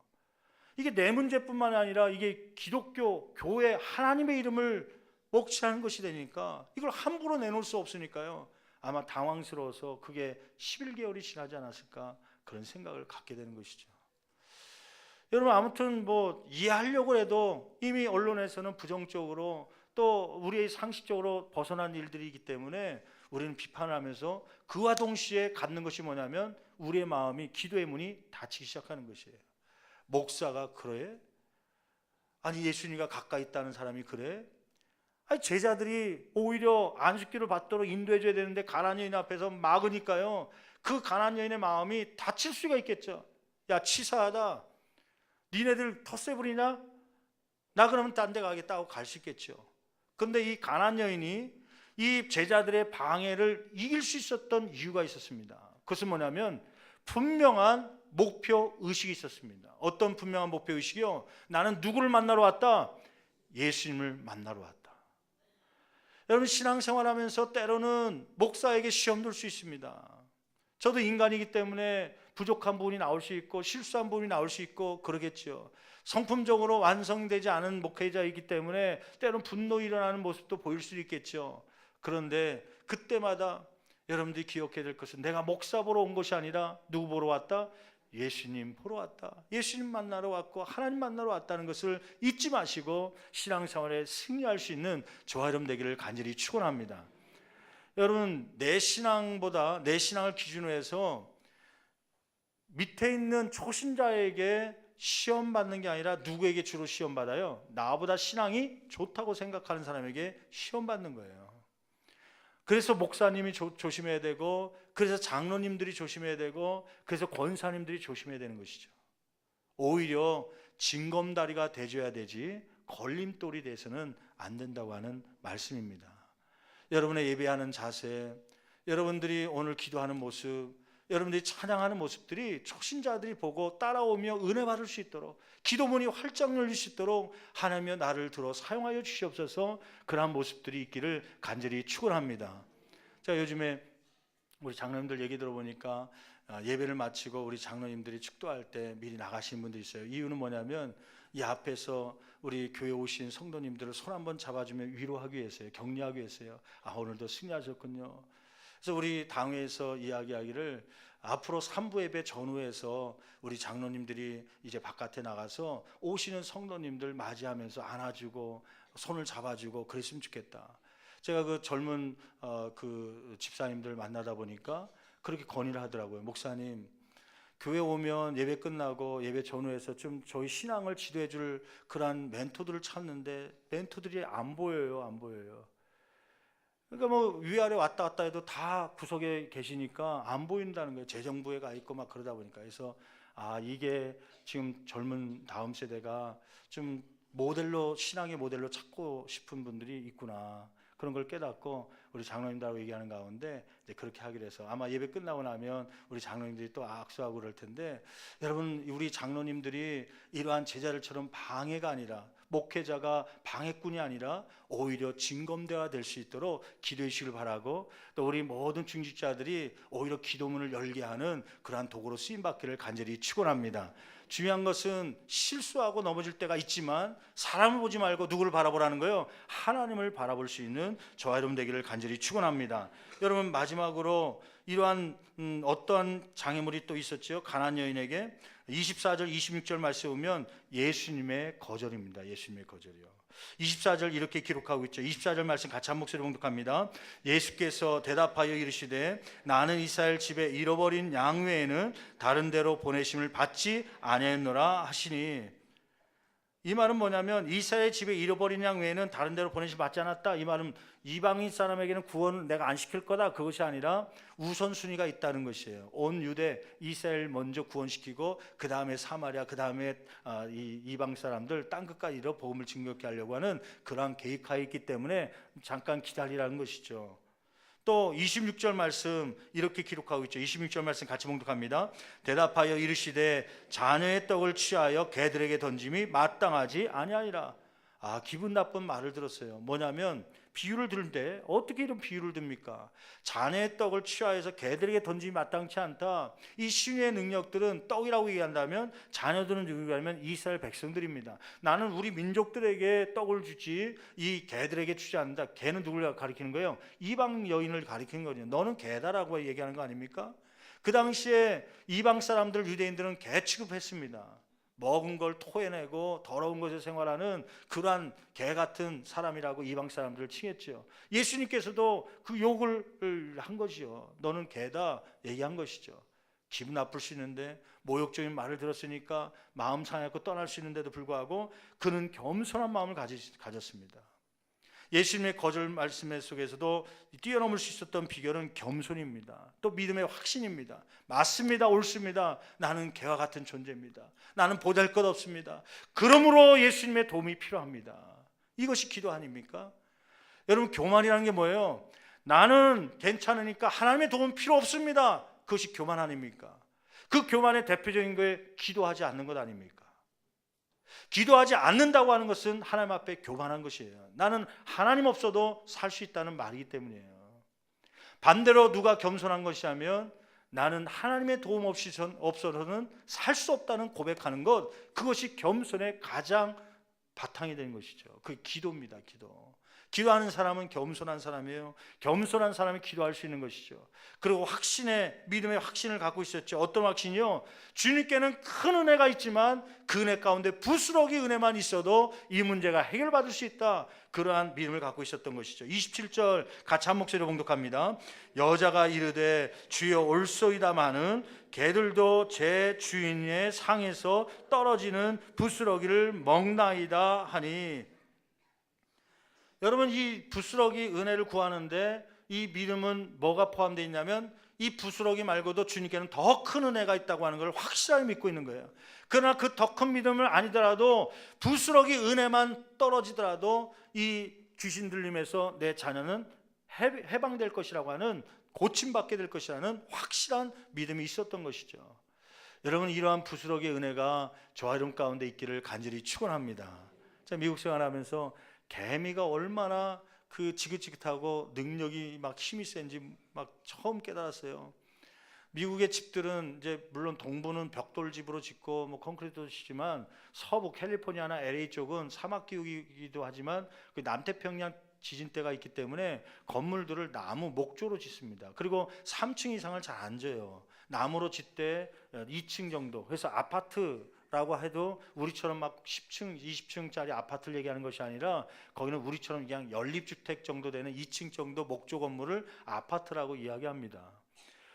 이게 내 문제뿐만 아니라 이게 기독교, 교회, 하나님의 이름을 먹칠하는 것이 되니까 이걸 함부로 내놓을 수 없으니까요, 아마 당황스러워서 그게 11개월이 지나지 않았을까, 그런 생각을 갖게 되는 것이죠. 여러분, 아무튼 이해하려고 해도 이미 언론에서는 부정적으로, 또 우리의 상식적으로 벗어난 일들이기 때문에 우리는 비판을 하면서, 그와 동시에 갖는 것이 뭐냐면 우리의 마음이, 기도의 문이 닫히기 시작하는 것이에요. 목사가 그래? 아니, 예수님과 가까이 있다는 사람이 그래? 아니, 제자들이 오히려 안식기를 받도록 인도해 줘야 되는데 가난한 여인 앞에서 막으니까요, 그 가난한 여인의 마음이 닫힐 수가 있겠죠. 야, 치사하다, 니네들 텃세 부리냐? 나 그러면 딴 데 가겠다 하고 갈 수 있겠죠. 그런데 이 가난한 여인이 이 제자들의 방해를 이길 수 있었던 이유가 있었습니다. 그것은 뭐냐면 분명한 목표 의식이 있었습니다. 어떤 분명한 목표 의식이요? 나는 누구를 만나러 왔다? 예수님을 만나러 왔다. 여러분, 신앙생활하면서 때로는 목사에게 시험 들 수 있습니다. 저도 인간이기 때문에 부족한 부분이 나올 수 있고 실수한 부분이 나올 수 있고 그러겠죠. 성품적으로 완성되지 않은 목회자이기 때문에 때로는 분노 일어나는 모습도 보일 수 있겠죠. 그런데 그때마다 여러분들이 기억해야 될 것은, 내가 목사 보러 온 것이 아니라 누구 보러 왔다? 예수님 보러 왔다. 예수님 만나러 왔고 하나님 만나러 왔다는 것을 잊지 마시고 신앙생활에 승리할 수 있는 저와 여러분 되기를 간절히 축원합니다. 여러분, 내 신앙보다, 내 신앙을 기준으로 해서 밑에 있는 초신자에게 시험 받는 게 아니라 누구에게 주로 시험 받아요? 나보다 신앙이 좋다고 생각하는 사람에게 시험 받는 거예요. 그래서 목사님이 조심해야 되고, 그래서 장로님들이 조심해야 되고, 그래서 권사님들이 조심해야 되는 것이죠. 오히려 징검다리가 되줘야 되지 걸림돌이 돼서는 안 된다고 하는 말씀입니다. 여러분의 예배하는 자세, 여러분들이 오늘 기도하는 모습, 여러분들이 찬양하는 모습들이 초신자들이 보고 따라오며 은혜 받을 수 있도록, 기도문이 활짝 열릴 수 있도록 하나님여 나를 들어 사용하여 주시옵소서. 그러한 모습들이 있기를 간절히 축원합니다. 자, 요즘에 우리 장로님들 얘기 들어보니까 예배를 마치고 우리 장로님들이 축도할 때 미리 나가시는 분들이 있어요. 이유는 뭐냐면 이 앞에서 우리 교회 오신 성도님들을 손 한번 잡아주며 위로하기 위해서요, 격려하기 위해서요. 아, 오늘도 승리하셨군요. 그래서 우리 당회에서 이야기하기를 앞으로 3부 예배 전후에서 우리 장로님들이 이제 바깥에 나가서 오시는 성도님들 맞이하면서 안아주고 손을 잡아주고 그랬으면 좋겠다. 제가 그 젊은 그 집사님들 만나다 보니까 그렇게 건의를 하더라고요. 목사님, 교회 오면 예배 끝나고 예배 전후에서 좀 저희 신앙을 지도해 줄 그러한 멘토들을 찾는데 멘토들이 안 보여요. 안 보여요. 그러니까 뭐 위아래 왔다 갔다 해도 다 구석에 계시니까 안 보인다는 거예요. 재정부에 가 있고 막 그러다 보니까. 그래서 아, 이게 지금 젊은 다음 세대가 좀 모델로, 신앙의 모델로 찾고 싶은 분들이 있구나, 그런 걸 깨닫고 우리 장로님들하고 얘기하는 가운데 이제 그렇게 하기로 해서 아마 예배 끝나고 나면 우리 장로님들이 또 악수하고 그럴 텐데, 여러분, 우리 장로님들이 이러한 제자들처럼 방해가 아니라, 목회자가 방해꾼이 아니라 오히려 징검대가 될 수 있도록 기도해 주시길 바라고, 또 우리 모든 중직자들이 오히려 기도문을 열게 하는 그러한 도구로 쓰임받기를 간절히 축원합니다. 중요한 것은 실수하고 넘어질 때가 있지만 사람을 보지 말고 누구를 바라보라는 거예요? 하나님을 바라볼 수 있는 저와 여러분 되기를 간절히 축원합니다. 여러분, 마지막으로 이러한 어떠한 장애물이 또 있었죠. 가나안 여인에게 24절 26절 말씀에 보면 예수님의 거절입니다. 예수님의 거절이요. 24절 이렇게 기록하고 있죠. 24절 말씀 같이 한 목소리로 봉독합니다. 예수께서 대답하여 이르시되 나는 이스라엘 집에 잃어버린 양 외에는 다른 데로 보내심을 받지 아니하였노라 하시니, 이 말은 뭐냐면 이스라엘 집에 잃어버린 양 외에는 다른 데로 보내심을 받지 않았다. 이 말은 이방인 사람에게는 구원을 내가 안 시킬 거다, 그것이 아니라 우선순위가 있다는 것이에요. 온 유대 이스라엘 먼저 구원시키고 그 다음에 사마리아, 그 다음에 이방 사람들 땅 끝까지 이르러 복음을 증거케 하려고 하는 그러한 계획하에 있기 때문에 잠깐 기다리라는 것이죠. 또 26절 말씀 이렇게 기록하고 있죠. 26절 말씀 같이 봉독합니다. 대답하여 이르시되 자녀의 떡을 취하여 개들에게 던짐이 마땅하지 아니하니라. 아, 기분 나쁜 말을 들었어요. 뭐냐면 비유를 들는데 어떻게 이런 비유를 듭니까? 자네의 떡을 취하여서 개들에게 던짐이 마땅치 않다. 이 신유의 능력들은 떡이라고 얘기한다면 자녀들은 누구냐면 이스라엘 백성들입니다. 나는 우리 민족들에게 떡을 주지 이 개들에게 주지 않는다. 개는 누구를 가리키는 거예요? 이방 여인을 가리키는 거죠. 너는 개다라고 얘기하는 거 아닙니까? 그 당시에 이방 사람들, 유대인들은 개 취급했습니다. 먹은 걸 토해내고 더러운 곳에 생활하는 그러한 개 같은 사람이라고 이방 사람들을 칭했죠. 예수님께서도 그 욕을 한 것이요. 너는 개다 얘기한 것이죠. 기분 나쁠 수 있는데, 모욕적인 말을 들었으니까 마음 상하고 떠날 수 있는데도 불구하고 그는 겸손한 마음을 가졌습니다. 예수님의 거절 말씀 속에서도 뛰어넘을 수 있었던 비결은 겸손입니다. 또 믿음의 확신입니다. 맞습니다. 옳습니다. 나는 개와 같은 존재입니다. 나는 보잘것 없습니다. 그러므로 예수님의 도움이 필요합니다. 이것이 기도 아닙니까? 여러분, 교만이라는 게 뭐예요? 나는 괜찮으니까 하나님의 도움 필요 없습니다. 그것이 교만 아닙니까? 그 교만의 대표적인 게 기도하지 않는 것 아닙니까? 기도하지 않는다고 하는 것은 하나님 앞에 교만한 것이에요. 나는 하나님 없어도 살 수 있다는 말이기 때문이에요. 반대로 누가 겸손한 것이냐면 나는 하나님의 도움 없어서는 살 수 없다는 고백하는 것, 그것이 겸손의 가장 바탕이 되는 것이죠. 그게 기도입니다. 기도하는 사람은 겸손한 사람이에요. 겸손한 사람이 기도할 수 있는 것이죠. 그리고 믿음의 확신을 갖고 있었죠. 어떤 확신이요? 주님께는 큰 은혜가 있지만 그 은혜 가운데 부스러기 은혜만 있어도 이 문제가 해결받을 수 있다. 그러한 믿음을 갖고 있었던 것이죠. 27절 같이 한 목소리로 봉독합니다. 여자가 이르되 주여 올소이다마는 개들도 제 주인의 상에서 떨어지는 부스러기를 먹나이다 하니, 여러분, 이 부스러기 은혜를 구하는데 이 믿음은 뭐가 포함되어 있냐면 이 부스러기 말고도 주님께는 더 큰 은혜가 있다고 하는 걸 확실하게 믿고 있는 거예요. 그러나 그 더 큰 믿음을 아니더라도 부스러기 은혜만 떨어지더라도 이 귀신 들림에서 내 자녀는 해방될 것이라고 하는 고침받게 될 것이라는 확실한 믿음이 있었던 것이죠. 여러분, 이러한 부스러기의 은혜가 저와 여러분 가운데 있기를 간절히 축원합니다. 제가 미국 생활하면서 개미가 얼마나 그 지긋지긋하고 능력이 막 힘이 센지 막 처음 깨달았어요. 미국의 집들은 이제 물론 동부는 벽돌 집으로 짓고 뭐 콘크리트 짓지만 서부 캘리포니아나 LA 쪽은 사막 기후이기도 하지만 그 남태평양 지진대가 있기 때문에 건물들을 나무 목조로 짓습니다. 그리고 3층 이상을 잘 안 져요. 나무로 짓되 2층 정도. 그래서 아파트라고 해도 우리처럼 막 10층, 20층짜리 아파트를 얘기하는 것이 아니라 거기는 우리처럼 그냥 연립주택 정도 되는 2층 정도 목조 건물을 아파트라고 이야기합니다.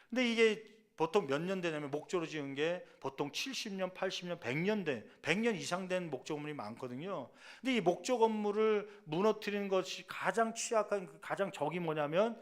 근데 이게 보통 몇 년 되냐면 목조로 지은 게 보통 70년, 80년, 100년 된, 100년 이상 된 목조 건물이 많거든요. 근데 이 목조 건물을 무너뜨리는 것이 가장 취약한 가장 적이 뭐냐면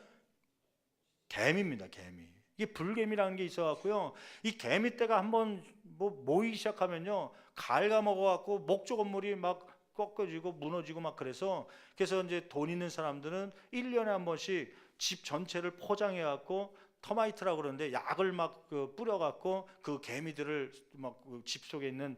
개미입니다. 개미. 이게 불개미라는 게 있어갖고요. 이 개미떼가 한번 뭐 모이기 시작하면요, 갉아먹어갖고 목조 건물이 막 꺾어지고 무너지고 막 그래서 이제 돈 있는 사람들은 1년에 한 번씩 집 전체를 포장해갖고 터마이트라고 그러는데 약을 막 뿌려갖고 그 개미들을 막 집 속에 있는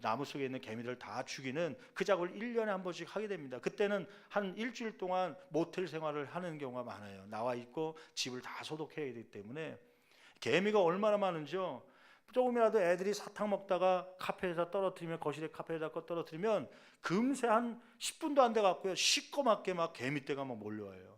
나무 속에 있는 개미들을 다 죽이는 그 작업을 1년에 한 번씩 하게 됩니다. 그때는 한 일주일 동안 모텔 생활을 하는 경우가 많아요. 나와 있고 집을 다 소독해야 되기 때문에. 개미가 얼마나 많은지요. 조금이라도 애들이 사탕 먹다가 카페에다 떨어뜨리면, 거실에 카페에다 떨어뜨리면 금세 한 10분도 안 돼 갖고요, 시꺼멓게 막 개미떼가 막 몰려와요.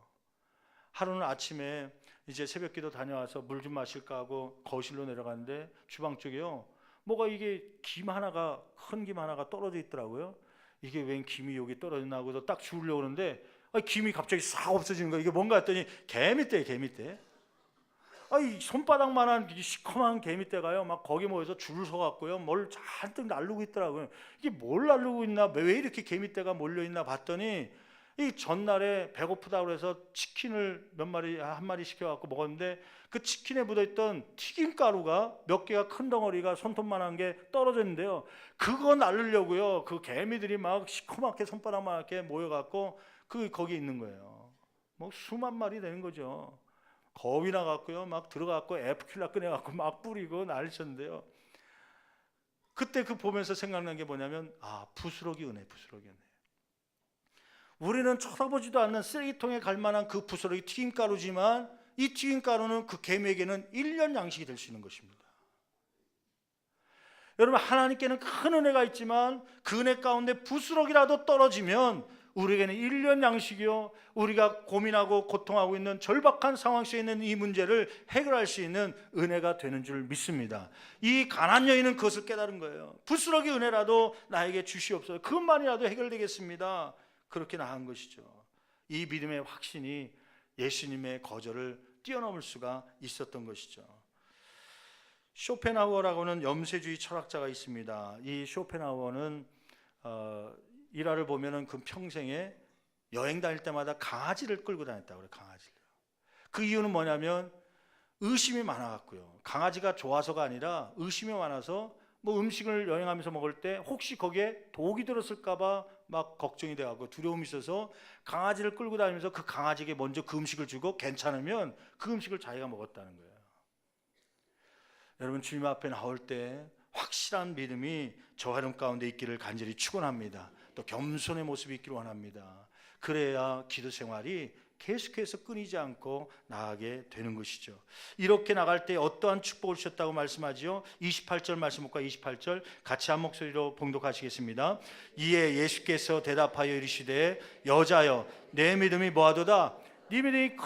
하루는 아침에 이제 새벽기도 다녀와서 물 좀 마실까 하고 거실로 내려가는데 주방 쪽에요, 뭐가 이게 김 하나가, 큰 김 하나가 떨어져 있더라고요. 이게 웬 김이 여기 떨어졌나 하고서 딱 주우려고 하는데 김이 갑자기 싹 없어지는 거예요. 이게 뭔가 했더니 개미떼. 이 손바닥만한 시커먼 개미떼가요, 막 거기 모여서 줄 서갖고요, 뭘 잔뜩 날르고 있더라고요. 이게 뭘 날르고 있나, 왜 이렇게 개미떼가 몰려 있나 봤더니 이 전날에 배고프다고 해서 치킨을 한 마리 시켜갖고 먹었는데 그 치킨에 묻어있던 튀김가루가 몇 개가, 큰 덩어리가 손톱만한 게 떨어졌는데요, 그거 날르려고요, 그 개미들이 막 시커멓게 손바닥만하게 모여갖고 거기 있는 거예요. 뭐 수만 마리 되는 거죠. 겁이 나갖고요, 막 들어갖고 에프킬라 꺼내갖고 막 뿌리고 난리쳤는데요. 그때 보면서 생각난 게 뭐냐면, 부스러기 은혜. 우리는 쳐다보지도 않는 쓰레기통에 갈 만한 그 부스러기 튀김가루지만 이 튀김가루는 그 개미에게는 1년 양식이 될 수 있는 것입니다. 여러분, 하나님께는 큰 은혜가 있지만 그 은혜 가운데 부스러기라도 떨어지면 우리에게는 1년 양식이요, 우리가 고민하고 고통하고 있는 절박한 상황 속에 있는 이 문제를 해결할 수 있는 은혜가 되는 줄 믿습니다. 이 가난 여인은 그것을 깨달은 거예요. 부스러기 은혜라도 나에게 주시옵소서. 그것만이라도 해결되겠습니다. 그렇게 나간 것이죠. 이 믿음의 확신이 예수님의 거절을 뛰어넘을 수가 있었던 것이죠. 쇼펜하우어라고는 염세주의 철학자가 있습니다. 이 쇼펜하우어는 일화를 보면은 그 평생에 여행 다닐 때마다 강아지를 끌고 다녔다고 그래요. 강아지를. 그 이유는 뭐냐면 의심이 많아갖고요. 강아지가 좋아서가 아니라 의심이 많아서 뭐 음식을 여행하면서 먹을 때 혹시 거기에 독이 들었을까봐 막 걱정이 돼갖고 두려움이 있어서 강아지를 끌고 다니면서 그 강아지에게 먼저 그 음식을 주고 괜찮으면 그 음식을 자기가 먹었다는 거예요. 여러분, 주님 앞에 나올 때 확실한 믿음이 저와 여러분 가운데 있기를 간절히 축원합니다. 또 겸손의 모습이 있기를 원합니다. 그래야 기도 생활이 계속해서 끊이지 않고 나가게 되는 것이죠. 이렇게 나갈 때 어떠한 축복을 주셨다고 말씀하지요? 28절 말씀 볼까요? 28절 같이 한 목소리로 봉독하시겠습니다. 이에 예수께서 대답하여 이르시되 여자여 내 믿음이 뭐하도다? 네 믿음이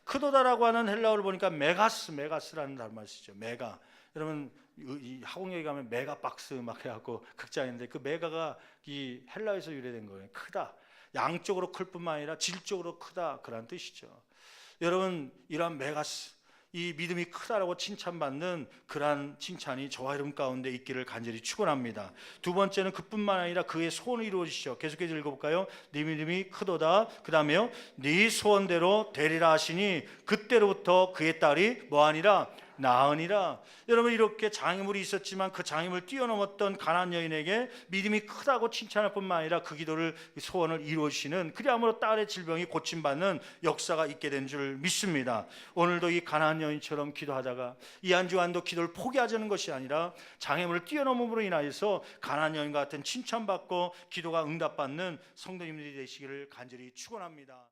크도다라고 하는 헬라어를 보니까 메가스라는 단말이죠. 메가. 여러분, 이 학원에 가면 메가박스 막 해갖고 극장인데 그 메가가 이 헬라에서 유래된 거예요. 크다. 양적으로 클 뿐만 아니라 질적으로 크다, 그런 뜻이죠. 여러분, 이러한 메가스, 이 믿음이 크다라고 칭찬받는 그러한 칭찬이 저와 여러분 가운데 있기를 간절히 축원합니다. 두 번째는 그뿐만 아니라 그의 소원이 이루어지시죠. 계속해서 읽어볼까요? 네 믿음이 크도다. 그 다음에요, 네 소원대로 되리라 하시니 그때로부터 그의 딸이 뭐하니라? 나으니라. 여러분, 이렇게 장애물이 있었지만 그 장애물을 뛰어넘었던 가나안 여인에게 믿음이 크다고 칭찬할 뿐만 아니라 그 기도를, 소원을 이루시는, 그리함으로 딸의 질병이 고침받는 역사가 있게 된 줄 믿습니다. 오늘도 이 가나안 여인처럼 기도하다가 이 한 주간도 기도를 포기하자는 것이 아니라 장애물을 뛰어넘음으로 인하여서 가나안 여인과 같은 칭찬받고 기도가 응답받는 성도님들이 되시기를 간절히 축원합니다.